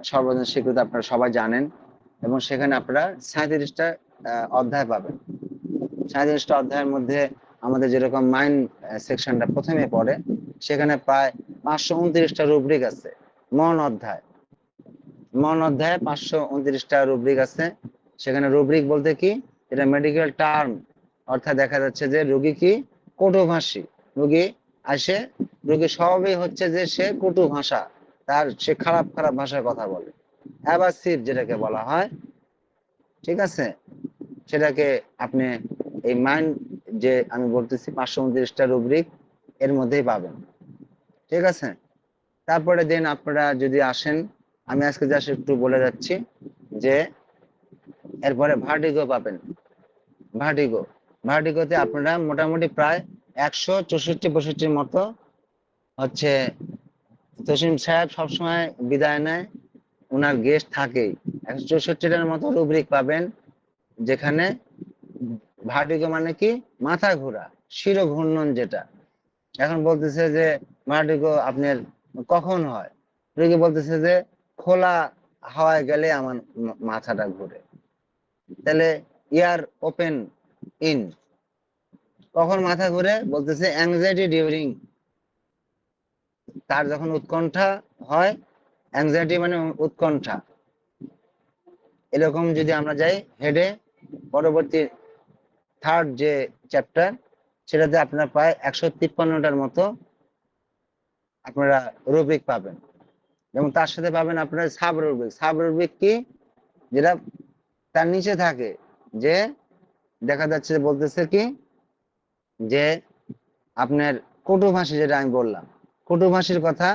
সর্বজন স্বীকৃত, আপনারা সবাই জানেন। এবং সেখানে আপনারা 37টা অধ্যায় পাবেন। 37টা অধ্যায়ের মধ্যে আমাদের যেরকম মাইন্ড সেকশনটা প্রথমে পড়ে, সেখানে প্রায় 529টা রুব্রিক আছে। মন অধ্যায়, মন অধ্যায়ে 529টা রুব্রিক আছে। সেখানে রুব্রিক বলতে কি, এটা মেডিকেল টার্ম, অর্থাৎ দেখা যাচ্ছে যে রোগী কি কটুভাষী। রোগী আসে, রোগীর স্বভাবই হচ্ছে যে সে কটু ভাষা, সে খারাপ খারাপ ভাষায় কথা বলে, অ্যাবাসিভ যেটাকে বলা হয়। ঠিক আছে? সেটাকে আপনি এই মাইন্ড, যে আমি বলতেছি 529টা রুব্রিক এর মধ্যেই পাবেন। ঠিক আছে? তারপরে দেন আপনারা যদি আসেন, আমি আজকে জাস্ট একটু বলে যাচ্ছি যে এরপরে ভার্টিগো পাবেন। ভার্টিগো, ভার্টিগোতে আপনারা মোটামুটি প্রায় 164-65 মতো হচ্ছে। তসিম সাহেব সবসময় বিদায় নেয়, ওনার গেস্ট থাকেই। 164টার মতো রুব্রিক পাবেন, যেখানে ভার্টিগো মানে কি, মাথা ঘোরা, শিরো ঘূর্ণন যেটা। এখন বলতেছে যে ভার্টিগো আপনার কখন হয়, রোগী বলতেছে যে খোলা হাওয়ায় গেলে আমার মাথাটা ঘুরে। তাহলে ইয়ার ওপেন ইন, কখন মাথা ঘুরে, বলতেছে অ্যাংজাইটি ডিউরিং, তার যখন উৎকণ্ঠা হয়। অ্যাংজাইটি মানে উৎকণ্ঠা। এরকম যদি আমরা যাই হেডে, পরবর্তী থার্ড যে চ্যাপ্টার, সেটাতে আপনারা প্রায় 153টার মতো আপনারা রুব্রিক পাবেন। যেমন তার সাথে পাবেন আপনারা সাব রুব্রিক। সাব রুব্রিক কি, যেটা তার নিচে থাকে, যে দেখা যাচ্ছে বলতেছে কি যে আপনার কটুভাষী, যেটা আমি বললাম কটুভাষীর কথা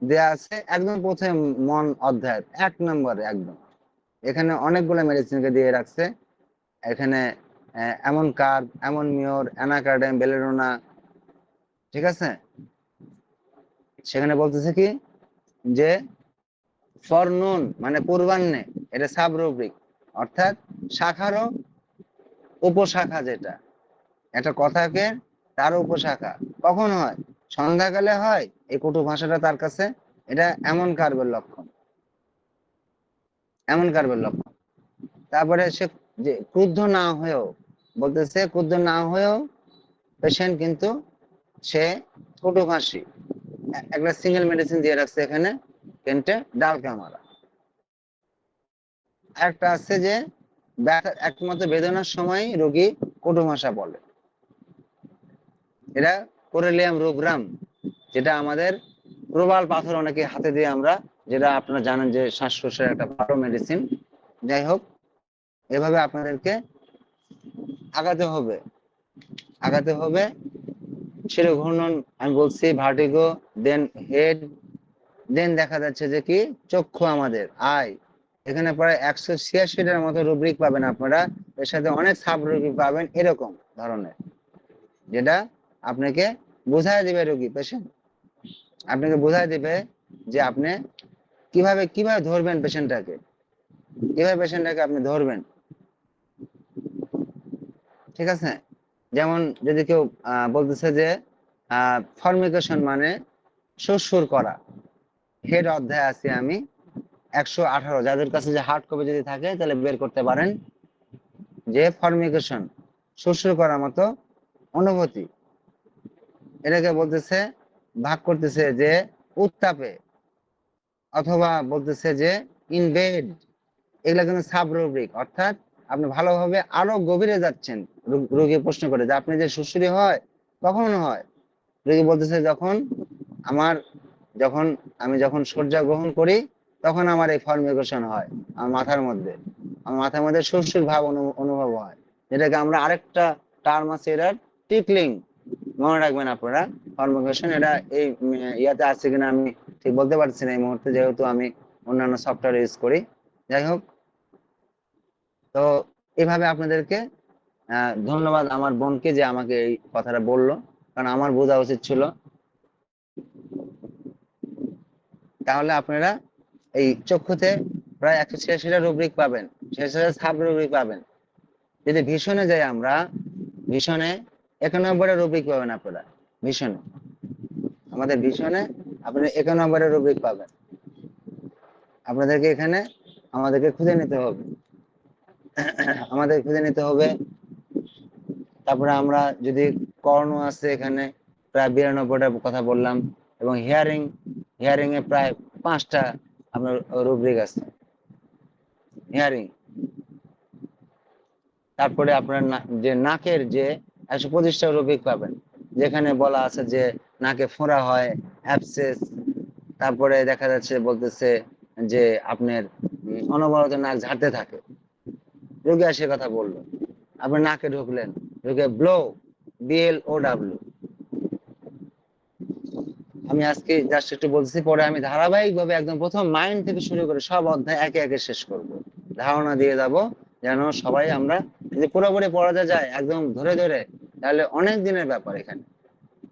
দেয়া আছে একদম প্রথমে মন অধ্যায় 1 নম্বরে একদম। এখানে অনেকগুলো মেডিসিনকে দিয়ে রাখছে। এখানে এমন কার্ব, এমন মিওর, অ্যানাকার্ডেম, বেলেরোনা, ঠিক আছে। সেখানে বলতেছে কি যে ফর নুন মানে পূর্বাহ্নে, এটা সাব রুব্রিক, অর্থাৎ শাখারও উপশাখা, যেটা একটা কথাকে তার উপশাখা কখন হয়, সন্ধ্যাকালে হয়। এই কটু ভাষাটা তার কাছে এটা এমন কার্বের লক্ষণ, এমন কার্বের লক্ষণ। তারপরে সে যে ক্রুদ্ধ না হয়েও, বলতেছে ক্রুদ্ধ না হয়েও পেশেন্ট কিন্তু সে কটুভাষী। একটা সিঙ্গেল মেডিসিন দিয়ে রাখছে এখানে, কেন্টে ডাল কামারা। একটা আছে যে একমাত্র বেদনার সময় রোগী কটু ভাষা বলে, এটা কোরেলিয়াম রুব্রাম, যেটা আমাদের প্রবাল পাথর অনেকে হাতে দিয়ে আমরা, যেটা আপনারা জানেন যে শ্বাসকষ্টের একটা ভালো মেডিসিন। যাই হোক, এভাবে আপনাদেরকে আগাতে হবে, আগাতে হবে। শিরো ঘূর্ণন আমি বলছি, ভার্টিগো, দেন হেড, দেন দেখা যাচ্ছে যে কি চক্ষু আমাদের আই। এখানে প্রায় 186টার মতো রুব্রিক পাবেন আপনারা, এর সাথে অনেক সাব রুব্রিক পাবেন এরকম ধরনের, যেটা আপনাকে বোঝায় দিবে রোগী পেশেন্ট, আপনাকে বোঝায় দিবে যে আপনি কিভাবে কিভাবে ধরবেন পেশেন্টটাকে, কিভাবে পেশেন্টটাকে আপনি ধরবেন, ঠিক আছে। যেমন যদি কেউ বলতেছে যে ফর্মিকেশন মানে সুরসুর করা, হেড অধ্যায় আছে আমি 118, যাদের কাছে যে হার্ড কপি যদি থাকে তাহলে বের করতে পারেন, যে ফর্মিকেশন সুরসুর করার মতো অনুভূতি, এটাকে বলতেছে ভাগ করতেছে যে উত্তাপে, অথবা বলতেছে যে ইনভেড। এগুলা কিন্তু সাব রুব্রিক, অর্থাৎ আপনি ভালোভাবে আরো গভীরে যাচ্ছেন। রোগী প্রশ্ন করে যে আপনি যে সুশ্রী হয় কখন হয়, রোগী বলতেছে যখন আমার যখন আমি যখন শয্যা গ্রহণ করি তখন আমার এই ফর্মিকেশন হয়, আমার মাথার মধ্যে সুশ্রীর ভাব অনুভব হয়, যেটাকে আমরা আরেকটা টার্ম আছে এটার, টিকলিং, মনে রাখবেন আপনারা। ফর্মিকেশন এটা এই ইয়াতে আছে কিনা আমি ঠিক বলতে পারছি না এই মুহূর্তে, যেহেতু আমি অন্যান্য সফটওয়্যার ইউজ করি। যাই হোক, তো এভাবে আপনাদেরকে ধন্যবাদ আমার বোনকে যে আমাকে এই কথাটা বললো, কারণ আমার বোঝা উচিত ছিল। তাহলে আপনারা এই চক্ষুতে প্রায় 186টা রুব্রিক পাবেন, 66টা সাব রুব্রিক পাবেন। যদি ভীষণে যাই আমরা, ভীষণে 91টা রুব্রিক পাবেন আপনারা। ভীষণে, আমাদের ভীষণে আপনারা 91টা রুব্রিক পাবেন। আপনাদেরকে এখানে আমাদেরকে খুঁজে নিতে হবে, আমাদের খুঁজে নিতে হবে। তারপরে আমরা যদি কর্ণ আছে এখানে প্রায় 92টার কথা বললাম, এবং হিয়ারিং, হিয়ারিং এ প্রায় 5টা আপনার রুব্রিক আছে হিয়ারিং। তারপরে আপনার যে নাকের যে 125টা রুব্রিক পাবেন, যেখানে বলা আছে যে নাকে ফোঁড়া হয়, অ্যাবসেস। তারপরে দেখা যাচ্ছে বলতেছে যে আপনার অনবরত নাক ঝাড়তে থাকে, রোগী আসে কথা বললো, আপনি নাকে ঢুকলেন, ঢুকে ব্লো, BLOW। আমি আজকে জাস্ট একটু বলছি, পরে আমি ধারাবাহিক ভাবে একদম প্রথম মাইন্ড থেকে শুরু করে সব অধ্যায় একে একে শেষ করব, ধারণা দিয়ে যাব, যেন সবাই আমরা যদি পুরোপুরি পড়াতে যায় একদম ধরে ধরে, তাহলে অনেক দিনের ব্যাপার। এখানে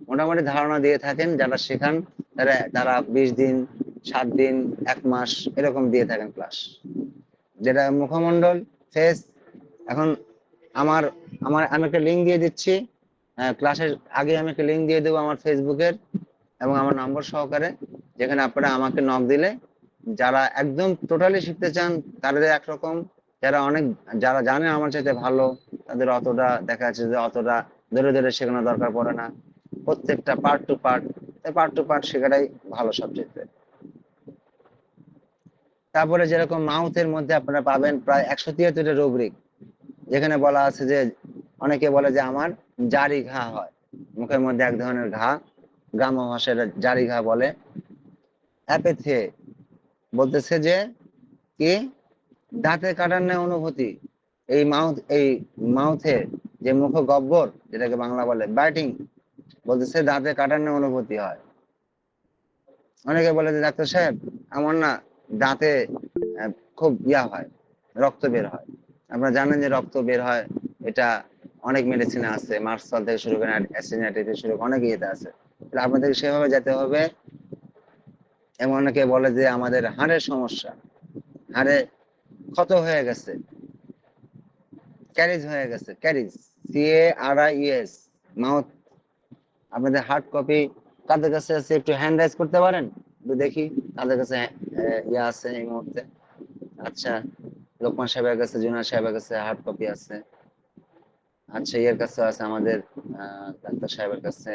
মোটামুটি ধারণা দিয়ে থাকেন যারা শেখান, তারা তারা 20 দিন, 7 দিন, 1 মাস এরকম দিয়ে থাকেন ক্লাস, যেটা মুখমণ্ডল, ফেস। এখন আমার আমার আমি একটা লিঙ্ক দিয়ে দিচ্ছি ক্লাসের আগে, আমি একটা লিঙ্ক দিয়ে দেবো আমার ফেসবুকের এবং আমার নম্বর সহকারে, যেখানে আপনারা আমাকে নক দিলে, যারা একদম টোটালি শিখতে চান তাদের একরকম, যারা অনেক, যারা জানে আমার চাইতে ভালো, তাদের অতটা দেখা যাচ্ছে যে অতটা ধরে ধরে শেখানো দরকার পড়ে না, প্রত্যেকটা পার্ট টু পার্ট শেখাটাই ভালো সাবজেক্টে। তারপরে যেরকম মাউথের মধ্যে আপনারা পাবেন প্রায় 173টা রুব্রিক, যেখানে বলা আছে যে অনেকে বলে যে আমার জারি ঘা হয়, মুখের মধ্যে এক ধরনের ঘা, গ্রাম্য ভাষায় জারি ঘা বলে। অ্যাপেথে বলতেছে যে কি দাঁতে কাটার ন্যায় অনুভূতি, এই মাউথে যে মুখ গব্বর যেটাকে বাংলা বলে বাইটিং, বলতেছে দাঁতে কাটার ন্যায় অনুভূতি হয়। অনেকে বলে যে ডাক্তার সাহেব আমার না দাঁতে খুব হয়, রক্ত বের হয়। আপনারা জানেন যে রক্ত বের হয়, এটা অনেক মেডিসিনে আছে, মার্সল থেকে শুরু করে অ্যাসিনাইটিস থেকে শুরু করে অনেক ইয়েতে আছে। তাহলে আপনাদেরকে সেভাবে যেতে হবে। এবং অনেকে বলে যে আমাদের হাড়ের সমস্যা, হাড়ে ক্ষত হয়ে গেছে, ক্যারিজ হয়ে গেছে, ক্যারিজ, CARIES, মাউথ। আপনাদের হার্ড কপি কাদের কাছে আছে একটু হ্যান্ড রাইজ করতে পারেন, একটু দেখি কাদের কাছে ইয়ে আছে এই মুহূর্তে। আচ্ছা, লোকমান সাহেবের কাছে, জুনার সাহেবের কাছে হার্ড কপি আছে। আচ্ছা, ইয়ের কাছে আছে আমাদের ডাক্তার সাহেবের কাছে,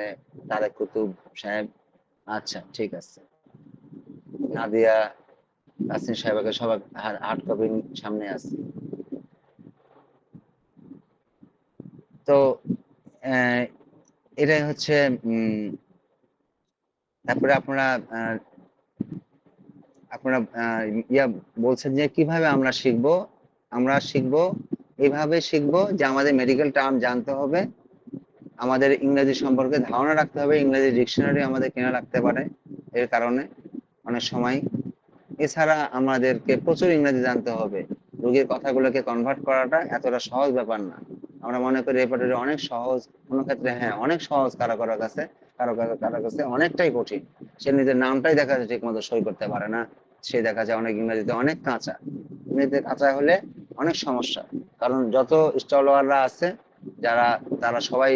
তারেক কুতুব সাহেব। আচ্ছা ঠিক আছে, নাদিয়া নাসির সাহেবের কাছে সবার হার্ড কপি সামনে আছে। তো আহ, এটাই হচ্ছে তারপরে আপনারা আপনারা ইয়া বলছেন যে কিভাবে আমরা শিখবো। আমরা শিখবো এইভাবে শিখবো যে আমাদের মেডিকেল টার্ম জানতে হবে, আমাদের ইংরেজি সম্পর্কে ধারণা রাখতে হবে, ইংরেজি ডিকশনারি আমাদের কেনা রাখতে পারে এর কারণে অনেক সময়। এছাড়া আমাদেরকে প্রচুর ইংরেজি জানতে হবে, রোগীর কথাগুলোকে কনভার্ট করাটা এতটা সহজ ব্যাপার না। আমরা মনে করি রেপার্টরি অনেক সহজ, কোনো ক্ষেত্রে হ্যাঁ অনেক সহজ, কারো কারো কাছে কারো কাছে অনেকটাই কঠিন। সে নিজের নামটাই দেখা যায় ঠিক মতো সই করতে পারে না, সে দেখা যায় অনেক ইংরেজিতে অনেক কাঁচা, ইংরেজিতে কাঁচা হলে অনেক সমস্যা। কারণ যত স্টলওয়াররা আছে যারা, তারা সবাই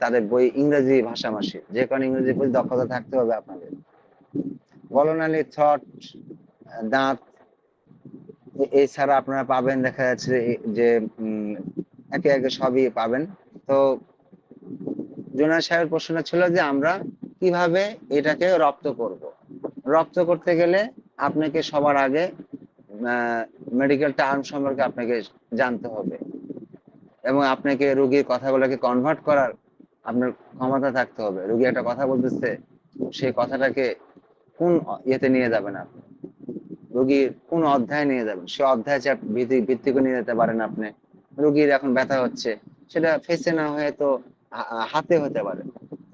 তাদের বই ইংরেজি ভাষাভাষী, যে কারণে ইংরেজির প্রতি দক্ষতা থাকতে হবে আপনাদের। বলনালী, থ্রট, দাঁত, এছাড়া আপনারা পাবেন দেখা যাচ্ছে যে একে একে সবই পাবেন। তো জোনাস সাহেবের প্রশ্নটা ছিল যে আমরা কিভাবে এটাকে রপ্ত করব। রপ্ত করতে গেলে আপনাকে সবার আগে মেডিকেল টার্ম সম্পর্কে আপনাকে জানতে হবে, এবং আপনাকে রোগীর কথাগুলোকে কনভার্ট করার আপনার ক্ষমতা থাকতে হবে। রোগী একটা কথা বলতেছে, সেই কথাটাকে কোন ইয়েতে নিয়ে যাবেন আপনি, রোগীর কোন অধ্যায় নিয়ে যাবেন, সে অধ্যায় ভিত্তি করে নিয়ে যেতে পারেন আপনি। রোগীর এখন ব্যথা হচ্ছে, সেটা ফেসে না হয়ে তো হাতে হতে পারে,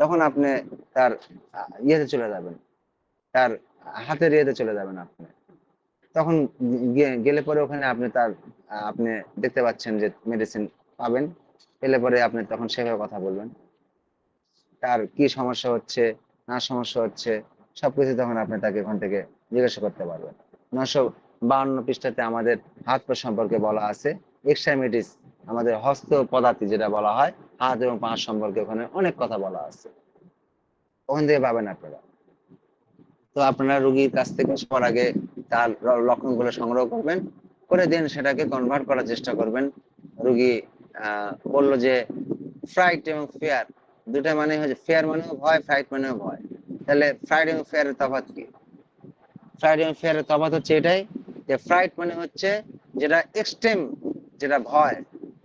তখন আপনি তার ইয়েতে চলে যাবেন, তার হাতের ইয়েতে চলে যাবেন আপনি। তখন গেলে পরে ওখানে আপনি তার আপনি দেখতে পাচ্ছেন যে মেডিসিন পাবেন, পেলে পরে আপনি তখন সেভাবে কথা বলবেন, তার কি সমস্যা হচ্ছে না সমস্যা হচ্ছে সবকিছু তখন আপনি তাকে ওখান থেকে জিজ্ঞাসা করতে পারবেন। 952 পৃষ্ঠাতে আমাদের হাত পা সম্পর্কে বলা আছে, এক্সামিটিস আমাদের হস্ত পদার্থী যেটা বলা হয়, হাত এবং পা সম্পর্কে ওখানে অনেক কথা বলা আছে, ওখান থেকে পাবেন আপনারা। তো আপনারা রোগীর কাছ থেকে সবার আগে তার লক্ষণগুলো সংগ্রহ করবেন, করে দেন সেটাকে কনভার্ট করার চেষ্টা করবেন। রোগী বললো যে ফ্রাইট এবং ফেয়ার, দুটা মানে হচ্ছে ফেয়ার মানেও ভয়, ফ্রাইট মানেও ভয়। তাহলে ফ্রাইট এবং ফেয়ারের তফাৎ কি? ফ্রাইট এবং ফেয়ারের তফাৎ হচ্ছে এটাই যে ফ্রাইট মানে হচ্ছে যেটা এক্সট্রিম, যেটা ভয়,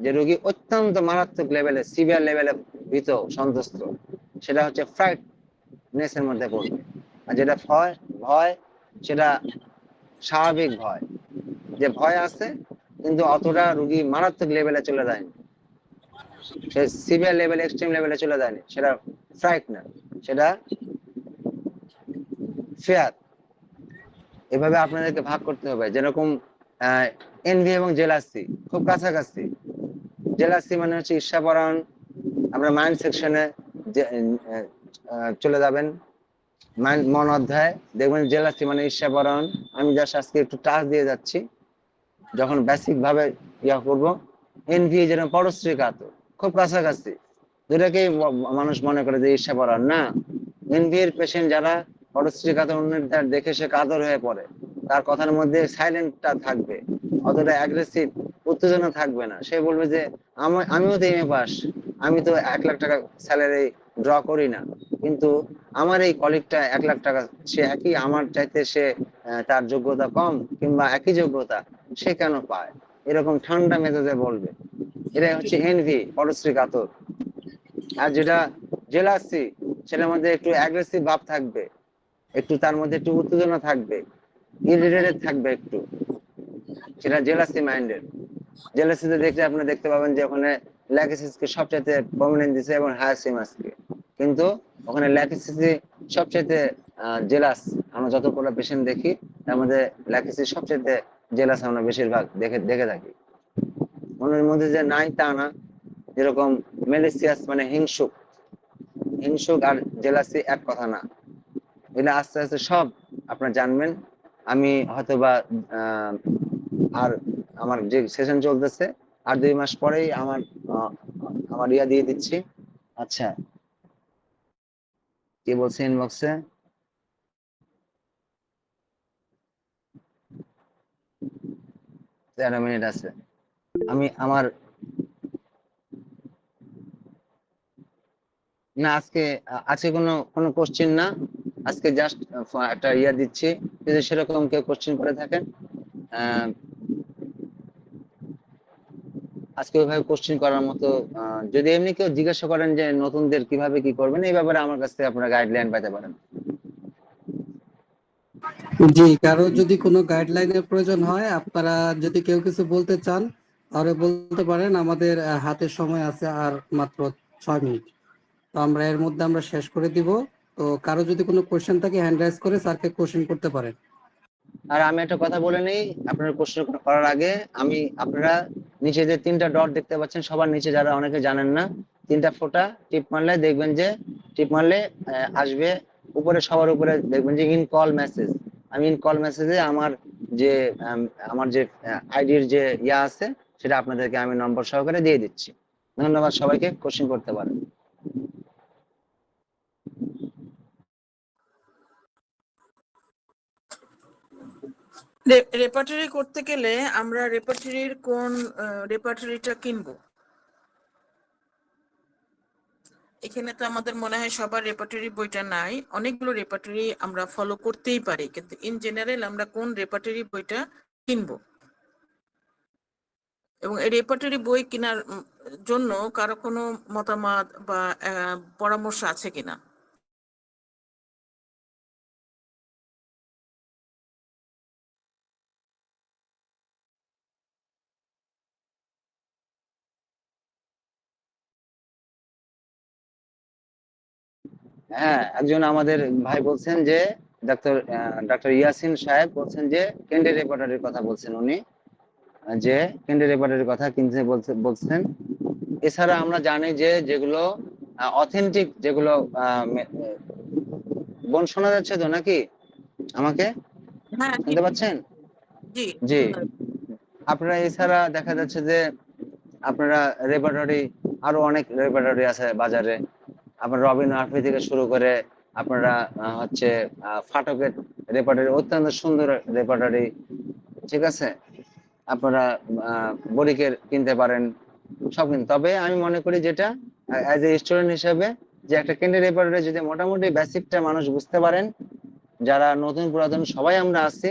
যে রোগী অত্যন্ত মারাত্মক লেভেলে, সিভিয়ার লেভেলে ভীত সন্ত্রস্ত, সেটা হচ্ছে ফ্রাইট নেসের মধ্যে পড়বে। আর যেটা ভয়, ভয় সেটা স্বাভাবিক ভয়, যে ভয় আছে কিন্তু অতটা রোগী মারাত্মক লেভেলে চলে যায়নি, সে সিভিয়ার লেভেলে, এক্সট্রিম লেভেলে চলে যায়নি, সেটা ফ্রাইট না, সেটা ফেয়ার। এভাবে আপনাদেরকে ভাগ করতে হবে। যেরকম এনভি এবং জেলাসি খুব কাছাকাছি। জেলাসি মানে হচ্ছে ঈর্ষাপরায়ণ, আপনার মাইন্ড সেকশনে চলে যাবেন, মন অধ্যায় দেখবেন জেলাসি মানে ঈর্ষাপরায়ণ। আমি জাস্ট আজকে একটু টাচ দিয়ে যাচ্ছি, যখন বেসিক ভাবে ইয়া করবো। এনভি যেরকম পরশ্রী কাতর, খুব কাছাকাছি, দুটাকেই মানুষ মনে করে যে ঈর্ষাপরায়ণ না। এনভি এর পেশেন্ট যারা পরশ্রী কাতর, অন্যের দেখে সে কাতর হয়ে পড়ে, তার কথার মধ্যে সাইলেন্টটা থাকবে, অতটা অ্যাগ্রেসিভ উত্তেজনা থাকবে না। সে বলবে যে আমিও তো এমএ পাস, আমি তো 1 লাখ টাকা স্যালারি ড্র করি না, কিন্তু আমার এই কলিগটা 1 লাখ টাকা, সে একই আমার চাইতে সে তার যোগ্যতা কম কিংবা একই যোগ্যতা, সে কেন পায়, এরকম ঠান্ডা মেজাজে বলবে। এটাই হচ্ছে এনভি, পরশ্রী কাতর। আর যেটা জেলাসি, সেটার মধ্যে একটু অ্যাগ্রেসিভ ভাব থাকবে, একটু তার মধ্যে একটু উত্তেজনা থাকবে, ইরিটেটেড থাকবে একটু, সেটা জেলাসি মাইন্ডেড। জেলাসিতে দেখলে আপনি দেখতে পাবেন যে ওখানে ল্যাকিসিসকে সবচেয়ে প্রমিনেন্ট দিছে এবং হায়াসিমাসকে, কিন্তু ওখানে ল্যাকিসিসই সবচেয়ে জেলাস। আমরা যতগুলো পেশেন্ট দেখি তার মধ্যে ল্যাকিসিস সবচেয়ে জেলাস আমরা বেশিরভাগ দেখে দেখে থাকি। মনের মধ্যে যে নাই তা না, যেরকম মেলিসিয়াস মানে হিংসুক, হিংসুক আর জেলাসি এক কথা না। এগুলো আস্তে আস্তে সব আপনারা জানবেন। আমি হয়তোবা আর আমার যে সেশন চলতেছে আর 2 মাস পরেই আমার ইয়া দিয়ে দিচ্ছি। আচ্ছা, কি বলছে ইনবক্সে? 13 মিনিট আছে। আমি আমার না, আজকে কোনো কোনো কোশ্চেন না, আজকে জাস্ট একটা ইয়া দিচ্ছি। যদি সেরকম কেউ কোশ্চেন করে থাকেন, আহ, আজকে ওইভাবে কোশ্চেন করার মতো, যদি এমনি কেউ জিজ্ঞাসা করেন যে নতুনদের কিভাবে কি করবেন, এই ব্যাপারে আমার কাছ থেকে আপনারা গাইডলাইন পেতে পারেন। জি, কারো যদি কোনো গাইডলাইনের প্রয়োজন হয়, আপনারা যদি কেউ কিছু বলতে চান তাহলে বলতে পারেন। আমাদের হাতে সময় আছে আর মাত্র 6 মিনিট, তো আমরা এর মধ্যে আমরা শেষ করে দিব। তো কারো যদি কোনো কোশ্চেন থাকে হ্যান্ড রাইজ করে স্যারকে কোশ্চেন করতে পারেন। আর আমি একটা কথা বলে নেই আপনার প্রশ্ন করার আগে, আপনারা নিচে যে 3টা ডট দেখতে পাচ্ছেন, সবার নিচে যারা অনেকে জানেন না, 3টা ফোঁটা টিপ মারলে দেখবেন যে, টিপ মারলে আসবে উপরে, সবার উপরে দেখবেন যে ইন কল মেসেজ। আমি ইন কল মেসেজে যে আমার যে আইডির যে ইয়া আছে, সেটা আপনাদেরকে আমি নম্বর সহকারে দিয়ে দিচ্ছি। ধন্যবাদ সবাইকে, কোশ্চেন করতে পারেন। রেপার্টরি করতে গেলে আমরা রেপার্টরির কোন রেপার্টরিটা কিনবো? এখানে তো আমাদের মনে হয় সবার রেপার্টরি বইটা নাই, অনেকগুলো রেপার্টরি আমরা ফলো করতেই পারি, কিন্তু ইন জেনারেল আমরা কোন রেপার্টরি বইটা কিনবো, এবং এই রেপার্টরি বই কেনার জন্য কারো কোনো মতামত বা পরামর্শ আছে কিনা? হ্যাঁ, একজন আমাদের ভাই বলছেন যে, ডক্টর ইয়াসিন সাহেব বলছেন যে কেন্ডি রেপার্টরির কথা বলছেন উনি, যে কেন্ডি রেপার্টরির কথা কিনতে বলছেন। এছাড়া আমরা জানি যে যেগুলো অথেন্টিক, যেগুলো বোন শোনা যাচ্ছে তো নাকি আমাকে? হ্যাঁ, জি শুনতে জি পাচ্ছেন? জি। জি। আপনারা এছাড়া দেখা যাচ্ছে যে আপনারা রেপার্টরি, আরো অনেক রেপার্টরি আছে বাজারে। আপনার রবিন আরফি থেকে শুরু করে আপনারা হচ্ছে ফাটকের রেপার্টরি, অত্যন্ত সুন্দর রেপার্টরি, ঠিক আছে। আপনারা বরিকের কিনতে পারেন, সব কিনতে। তবে আমি মনে করি যেটা অ্যাজ এ স্টুডেন্ট হিসেবে, যে একটা কেন্দ্রে রেপার্টরি যদি মোটামুটি বেসিকটা মানুষ বুঝতে পারেন, যারা নতুন পুরাতন সবাই আমরা আছি,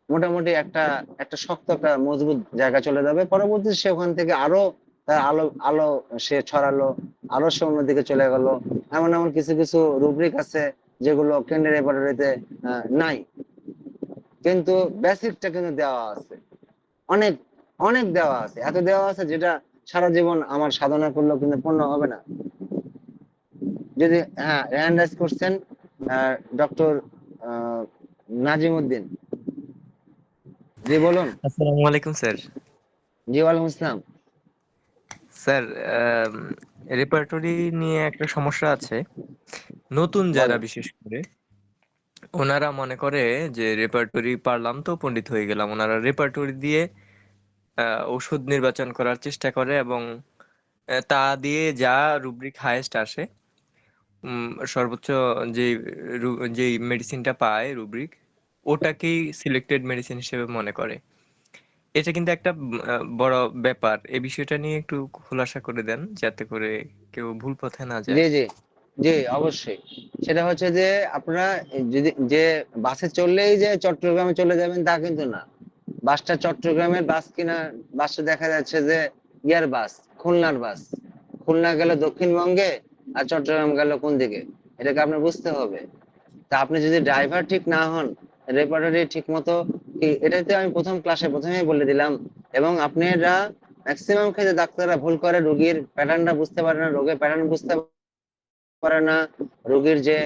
মোটামুটি একটা একটা শক্ত একটা মজবুত জায়গা চলে যাবে। পরবর্তীতে সে ওখান থেকে আরো তার আলো আলো সে ছড়ালো, আরো সে অন্যদিকে চলে গেল। এমন এমন কিছু কিছু রুব্রিক আছে যেগুলো কেন্দ্রের রেপার্টরিতে নাই, কিন্তু বেসিকটা কিন্তু দেওয়া আছে, অনেক অনেক দেওয়া আছে, এত দেওয়া আছে যেটা সারা জীবন আমার সাধনা করলেও কিন্তু পূর্ণ হবে না। যদি হ্যাঁ, হ্যান্ড রাইজ করছেন ডক্টর নাজিম উদ্দিন, জি বলুন। আসসালামু আলাইকুম স্যার। জি ওয়ালাইকুম আসসালাম। স্যার, রেপার্টরি নিয়ে একটা সমস্যা আছে। নতুন যারা বলেন। বিশেষ করে ওনারা মনে করে যে রেপার্টরি পারলাম তো পণ্ডিত হয়ে গেলাম। ওনারা রেপার্টরি দিয়ে ওষুধ নির্বাচন করার চেষ্টা করে এবং তা দিয়ে যা রুব্রিক হাইয়েস্ট আসে, সর্বোচ্চ যে যেই মেডিসিনটা পায় রুব্রিক, ওটাকেই সিলেক্টেড মেডিসিন হিসেবে মনে করে। এটা কিন্তু একটা বড় ব্যাপার। এই বিষয়টা নিয়ে একটু খোলাসা করে দেন যাতে করে কেউ ভুল পথে না যায়। জি জি, জি অবশ্যই। সেটা হচ্ছে যে আপনারা যদি যে বাসে চললেই যে চট্টগ্রামে চলে যাবেন তা কিন্তু না। বাসটা চট্টগ্রামের বাস কিনা, বাসটা দেখা যাচ্ছে যে ইয়ার বাস, খুলনার বাস। খুলনা গেল দক্ষিণবঙ্গে আর চট্টগ্রাম গেল কোন দিকে, এটাকে আপনার বুঝতে হবে। তা আপনি যদি ড্রাইভার ঠিক না হন, রেপার্টরি ঠিক মতো, এটাতে আমি প্রথম ক্লাসে প্রথমেই বলে দিলাম। এবং আপনারা ম্যাক্সিমাম ক্ষেত্রে ডাক্তাররা ভুল করে, রোগীর প্যাটার্নটা বুঝতে পারে না, রোগের প্যাটার্ন বুঝতে পারে না, রোগীর যে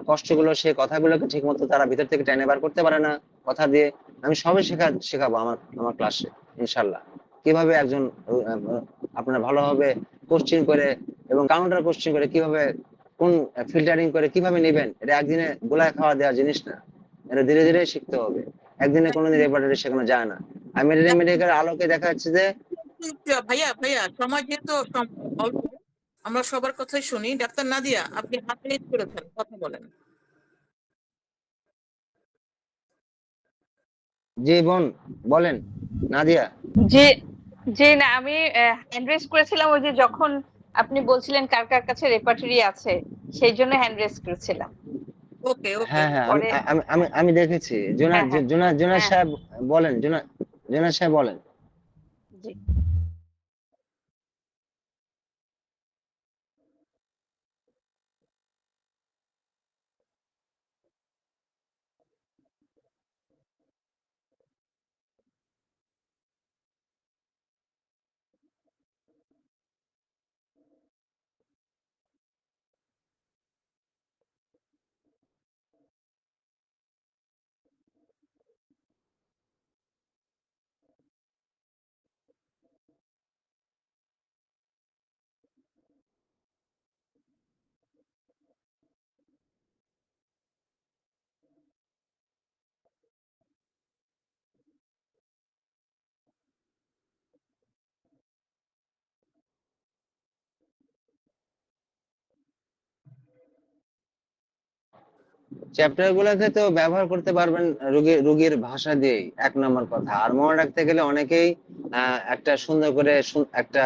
কষ্টগুলো সেই কথাগুলোকে ঠিক মতো তারা ভিতর থেকে টেনে বার করতে পারে না কথা দিয়ে। আমি সবই শেখাবো আমার আমার ক্লাসে ইনশাল্লাহ। কিভাবে একজন আপনার ভালোভাবে কোশ্চিন করে এবং কাউন্টার কোশ্চিন করে কিভাবে, কোন ফিল্টারিং করে কিভাবে নেবেন, এটা একদিনে গোলায় খাওয়া দেওয়ার জিনিস না। এটা ধীরে ধীরে শিখতে হবে, একদিনে কোনোদিন রেপার্টরি শেখানো যায় না। আর মেডিকেল আলোকে দেখা যাচ্ছে যে ভাইয়া ভাইয়া সময় যেহেতু অল্প, আমরা সবার কথাই শুনি। ডাক্তার নাদিয়া, আপনি হাত রেজ করেছেন, কথা বলেন। জি বোন, বলেন নাদিয়া। যে না, আমি হ্যান্ড রেজ করেছিলাম ওই যে যখন আপনি বলছিলেন কার কার কাছে রেপার্টরি আছে, সেই জন্য হ্যান্ড রেজ করেছিলাম। ওকে ওকে। হ্যাঁ হ্যাঁ, আমি পরে আমি আমি আমি দেখেছি। হ্যাঁ হ্যাঁ জোনাদ হ্যাঁ সাহেব বলেন, জোনাদ সাহেব বলেন। জি। চ্যাপ্টার গুলোতে তো ব্যবহার করতে পারবেন রোগীর ভাষা দিয়েই, এক নম্বর কথা। আর মনে রাখতে গেলে অনেকেই একটা সুন্দর করে একটা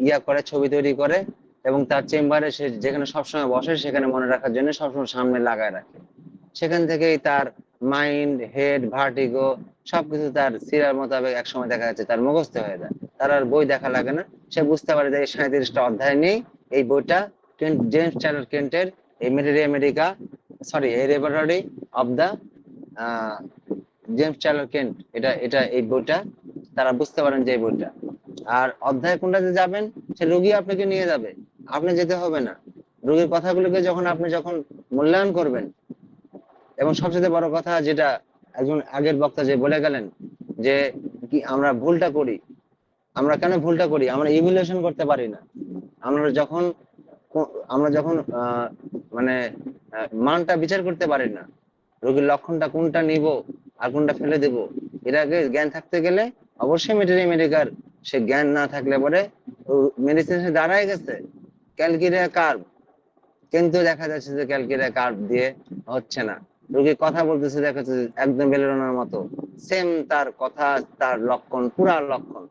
ইয়া করে, ছবি তৈরি করে এবং তার চেম্বারে সে যেখানে সবসময় বসে সেখানে মনে রাখার জন্য সবসময় সামনে লাগায় রাখে। সেখান থেকেই তার মাইন্ড, হেড, ভার্টিগো সবকিছু তার সিরিয়াল মোতাবেক একসময় দেখা যাচ্ছে তার মুখস্থ হয়ে যায়। তার আর বই দেখা লাগে না, সে বুঝতে পারে যে এই 37টা অধ্যায় নেই এই বইটা জেমস চ্যাটার কেন্টের এই মেটেরিয়া মেডিকা, সরি এই রেপার্টরি অফ দা জেমস চ্যাটার কেন্ট, এটা এটা এই বইটা তারা বুঝতে পারেন যে এই বইটা। আর অধ্যায় কোনটাতে যাবেন, সে রোগী আপনাকে নিয়ে যাবে, আপনি যেতে হবে না। রোগীর কথাগুলোকে যখন আপনি যখন মূল্যায়ন করবেন, এবং সবচেয়ে বড় কথা যেটা একজন আগের বক্তা যে বলে গেলেন যে কি আমরা ভুলটা করি, আমরা কেন ভুলটা করি, আমরা ইভ্যালুয়েশন করতে পারি না। আমরা যখন আমরা যখন মানে মানটা বিচার করতে পারি না, রোগীর লক্ষণটা কোনটা নিব আর কোনটা ফেলে দেব, এর আগে জ্ঞান থাকতে গেলে অবশ্যই মেডিকার সে জ্ঞান না থাকলে পরে মেডিসিন দাঁড়ায় গেছে ক্যালকিরিয়া কার্ভ, কিন্তু দেখা যাচ্ছে যে ক্যালকিরিয়া কার্ভ দিয়ে হচ্ছে না। রোগী কথা বলতেছে, দেখা যাচ্ছে একদম বেলেরোনার মতো, সেম তার কথা, তার লক্ষণ পুরা লক্ষণ।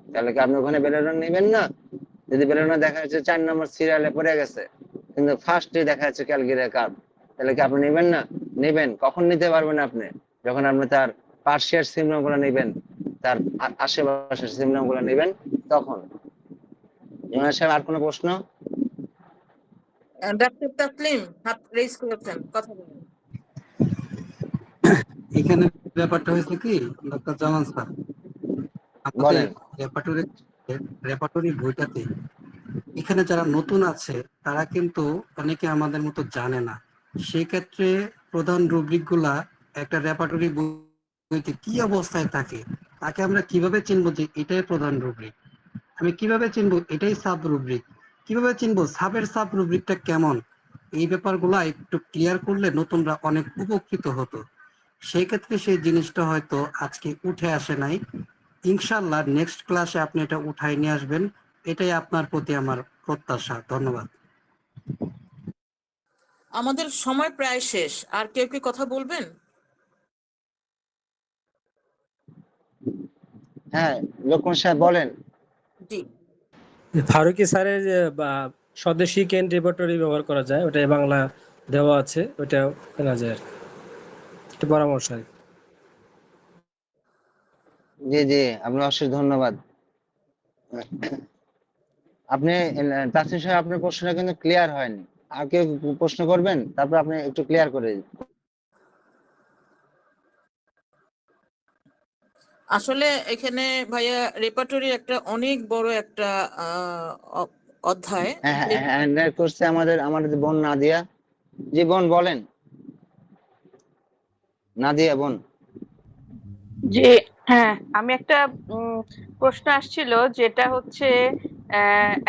তাহলে কি আপনি ওখানে বেলেরোনা নেবেন না? যদি বেলেরোনা দেখা যাচ্ছে 4 নম্বর সিরিয়ালে পড়ে গেছে কিন্তু ফার্স্টে দেখা যাচ্ছে ক্যালকিরিয়া কার্ভ, তাহলে কি আপনি নেবেন না? নেবেন। কখন নিতে পারবেন আপনি? যখন আপনি তার পার্শিয়াল সিমটম গুলো নেবেন, তার আশেপাশের সিমটম গুলো নেবেন তখন। জোনাস সাহেব, আর কোনো প্রশ্ন? ডাক্তার তাসলিম হাত রেজ করেছেন, কথা বলেন। এখানে ব্যাপারটা হয়েছে কি, ডক্টর জামান স্যার, আমাদের বলেন। রেপার্টরি রেপার্টরি বইটাতে এখানে যারা নতুন আছে তারা কিন্তু অনেকে আমাদের মতো জানে না। সেক্ষেত্রে প্রধান রুব্রিক গুলা একটা রেপার্টরি বইতে কি অবস্থায় থাকে, তাকে আমরা কিভাবে চিনবো যে এটাই প্রধান রুব্রিক, আমি কিভাবে চিনবো এটাই সাব রুব্রিক, কিভাবে চিনবো সাবের সাব রুব্রিকটা কেমন, এই ব্যাপারগুলো একটু ক্লিয়ার করলে নতুনরা অনেক উপকৃত হতো। সেই ক্ষেত্রে সেই জিনিসটা হয়তো আজকে উঠে আসে নাই। ইনশাল্লাহ নেক্সট ক্লাসে আপনি এটা উঠাই নিয়ে আসবেন, এটাই আপনার প্রতি আমার প্রত্যাশা। ধন্যবাদ। আমাদের সময় প্রায় শেষ, আর কেউ কি কথা বলবেন? হ্যাঁ, লোকমান সাহেব বলেন। জি। ফারুকী স্যারের স্বদেশী কেন রেপার্টরি ব্যবহার করা যায়, ওটাই বাংলা দেওয়া আছে, ওটা কেনা যায় আর কি। এটা পরামর্শ আর কি। জি জি, আপনার অশেষ ধন্যবাদ। আপনি তাসিম সাহেব, আপনার প্রশ্নটা কিন্তু ক্লিয়ার হয়নি। আর কেউ প্রশ্ন করবেন, তারপর আপনি একটু ক্লিয়ার করে দিন। আসলে এখানে ভাইয়া রেপার্টরি একটা অনেক বড় একটা অধ্যায়। হ্যাঁ হ্যাঁ, হ্যান্ড রাইজ করছে আমাদের আমাদের বোন নাদিয়া। জি বোন বলেন, নাদিয়া বোন। যে হ্যাঁ, আমি একটা প্রশ্ন আসছিল, যেটা হচ্ছে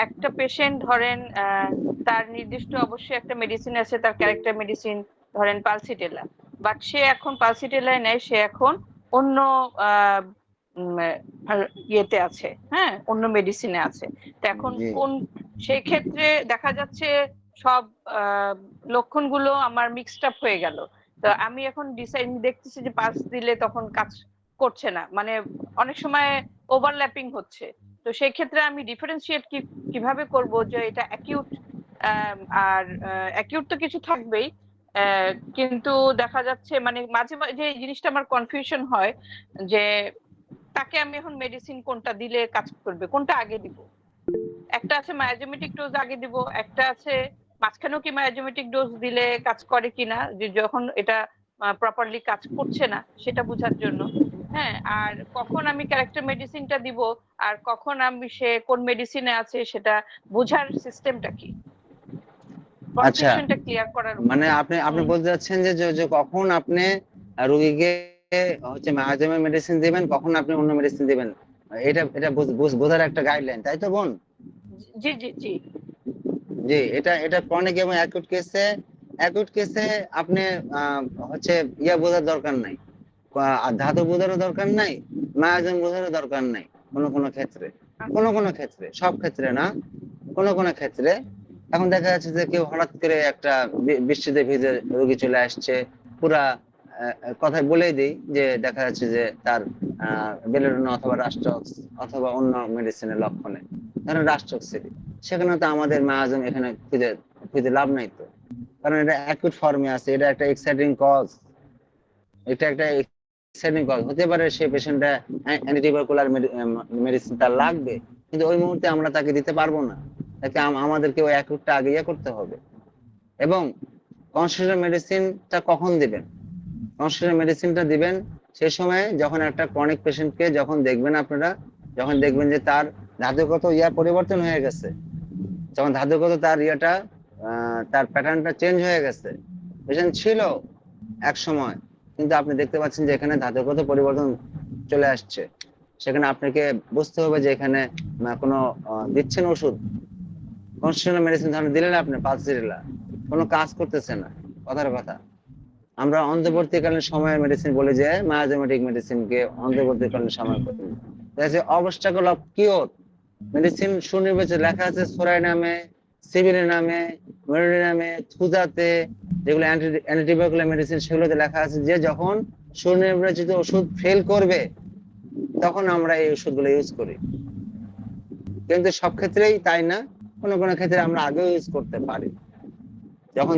একটা পেশেন্ট ধরেন তার নির্দিষ্ট অবশ্যই একটা মেডিসিন আছে, তার ক্যারেক্টার মেডিসিন, ধরেন পালসিটেলা, বাট সে এখন পালসিটেলায় নেয়, সে এখন অন্য আহ, উম, ইয়েতে আছে, হ্যাঁ, অন্য মেডিসিনে আছে। তো এখন জি কোন, সেই ক্ষেত্রে দেখা যাচ্ছে সব আহ, লক্ষণগুলো আমার মিক্সড আপ হয়ে গেল। তো আমি এখন ডিসাইড দেখতেছি যে পালস দিলে তখন কাজ করছে না, মানে অনেক সময় ওভারল্যাপিং হচ্ছে। তো সেই ক্ষেত্রে আমি ডিফারেন্সিয়েট কিভাবে করব যে এটা অ্যাকিউট, আর অ্যাকিউট তো কিছু থাকবেই, কিন্তু দেখা যাচ্ছে মানে মাঝে মাঝে এই জিনিসটা আমার কনফিউশন হয় যে তাকে আমি এখন মেডিসিন কোনটা দিলে কাজ করবে, কোনটা আগে দিব। একটা আছে মায়াজোমেটিক ডোজ আগে দিব, একটা আছে মাঝখানেও কি মায়াজোমেটিক ডোজ দিলে কাজ করে কিনা, যে যখন এটা প্রপারলি কাজ করছে না সেটা বোঝার জন্য। হ্যাঁ, আর কখন আমি ক্যারেক্টার মেডিসিনটা দিব, আর কখন আমি সে কোন মেডিসিনে আছে সেটা বোঝার সিস্টেমটা কি, আচ্ছা, কনফিউশনটা ক্লিয়ার করার মানে উপায়। আপনি আপনি হুম। বলতে চাচ্ছেন যে যে যে কখন আপনি রোগীকে হচ্ছে মায়াজামের মেডিসিন দিবেন, কখন আপনি অন্য মেডিসিন দিবেন, এটা এটা বোঝার একটা গাইডলাইন, তাই তো বোন? জি জি জি। জি, এটা এটা ক্রনিক এবং অ্যাকুট কেসে আপনি আহ, হচ্ছে বোঝার দরকার নাই, ধাতু বোঝারও দরকার নাই, মায়াজাম বোঝারও দরকার নাই কোনো কোনো ক্ষেত্রে। কোনো আচ্ছা। কোনো ক্ষেত্রে, সব ক্ষেত্রে না, কোনো কোনো ক্ষেত্রে। এখন দেখা যাচ্ছে যে কেউ হঠাৎ করে একটা বৃষ্টিতে ভিজে রোগী চলে আসছে, পুরা কথায় বলেই দিই যে দেখা যাচ্ছে যে তার বেলেডোনা অথবা রাস্টক্স অথবা অন্য মেডিসিনের লক্ষণে, ধরেন রাস্টক্সিডি, সেখানে তো আমাদের মায়াজম এখানে খুঁজে খুঁজে লাভ নাই তো, কারণ এটা অ্যাকুট ফর্মে আছে, এটা একটা এক্সাইটিং কজ, এটা একটা এক্সাইটিং কজ হতে পারে। সেই পেশেন্টটা অ্যান্টিটিউবারকুলার মেডিসিন তার লাগবে, কিন্তু ওই মুহূর্তে আমরা তাকে দিতে পারবো না, তাকে আমাদেরকে ওই অ্যাকুটটা আগে করতে হবে। এবং কনস্টিটিউশনাল মেডিসিনটা কখন দিবেন? কনস্টিটিউশনাল মেডিসিনটা দিবেন সেই সময় যখন একটা ক্রনিক পেশেন্টকে যখন দেখবেন আপনারা, যখন দেখবেন যে তার ধাতুগত পরিবর্তন হয়ে গেছে, যখন ধাতুগত তার তার প্যাটার্নটা চেঞ্জ হয়ে গেছে। পেশেন্ট ছিল এক সময়, কিন্তু আপনি দেখতে পাচ্ছেন যে এখানে ধাতুগত পরিবর্তন চলে আসছে, সেখানে আপনাকে বুঝতে হবে যে এখানে কোনো দিচ্ছেন ওষুধ, কনস্টিটিউশনাল মেডিসিন ধরেন দিলেন আপনি পালসিরিলা, কোনো কাজ করতেছে না, কথার কথা। আমরা অন্তর্বর্তীকালীন সময়ের মেডিসিন বলি যে মায়াজোমেটিক মেডিসিনকে অন্তর্বর্তীকালীন সময় করি। অবস্টাকল অফ কিওর মেডিসিন সুনির্বাচিত লেখা আছে সোরাই নামে, সিবিরি নামে, মেরোডি নামে, থুজাতে, যেগুলো অ্যান্টিটিউবারকুলার মেডিসিন, সেগুলোতে লেখা আছে যে যখন সুনির্বাচিত ওষুধ ফেল করবে তখন আমরা এই ওষুধগুলো ইউজ করি। কিন্তু সব ক্ষেত্রেই তাই না, কোনো কোনো ক্ষেত্রে আমরা আগেও ইউজ করতে পারি, যখন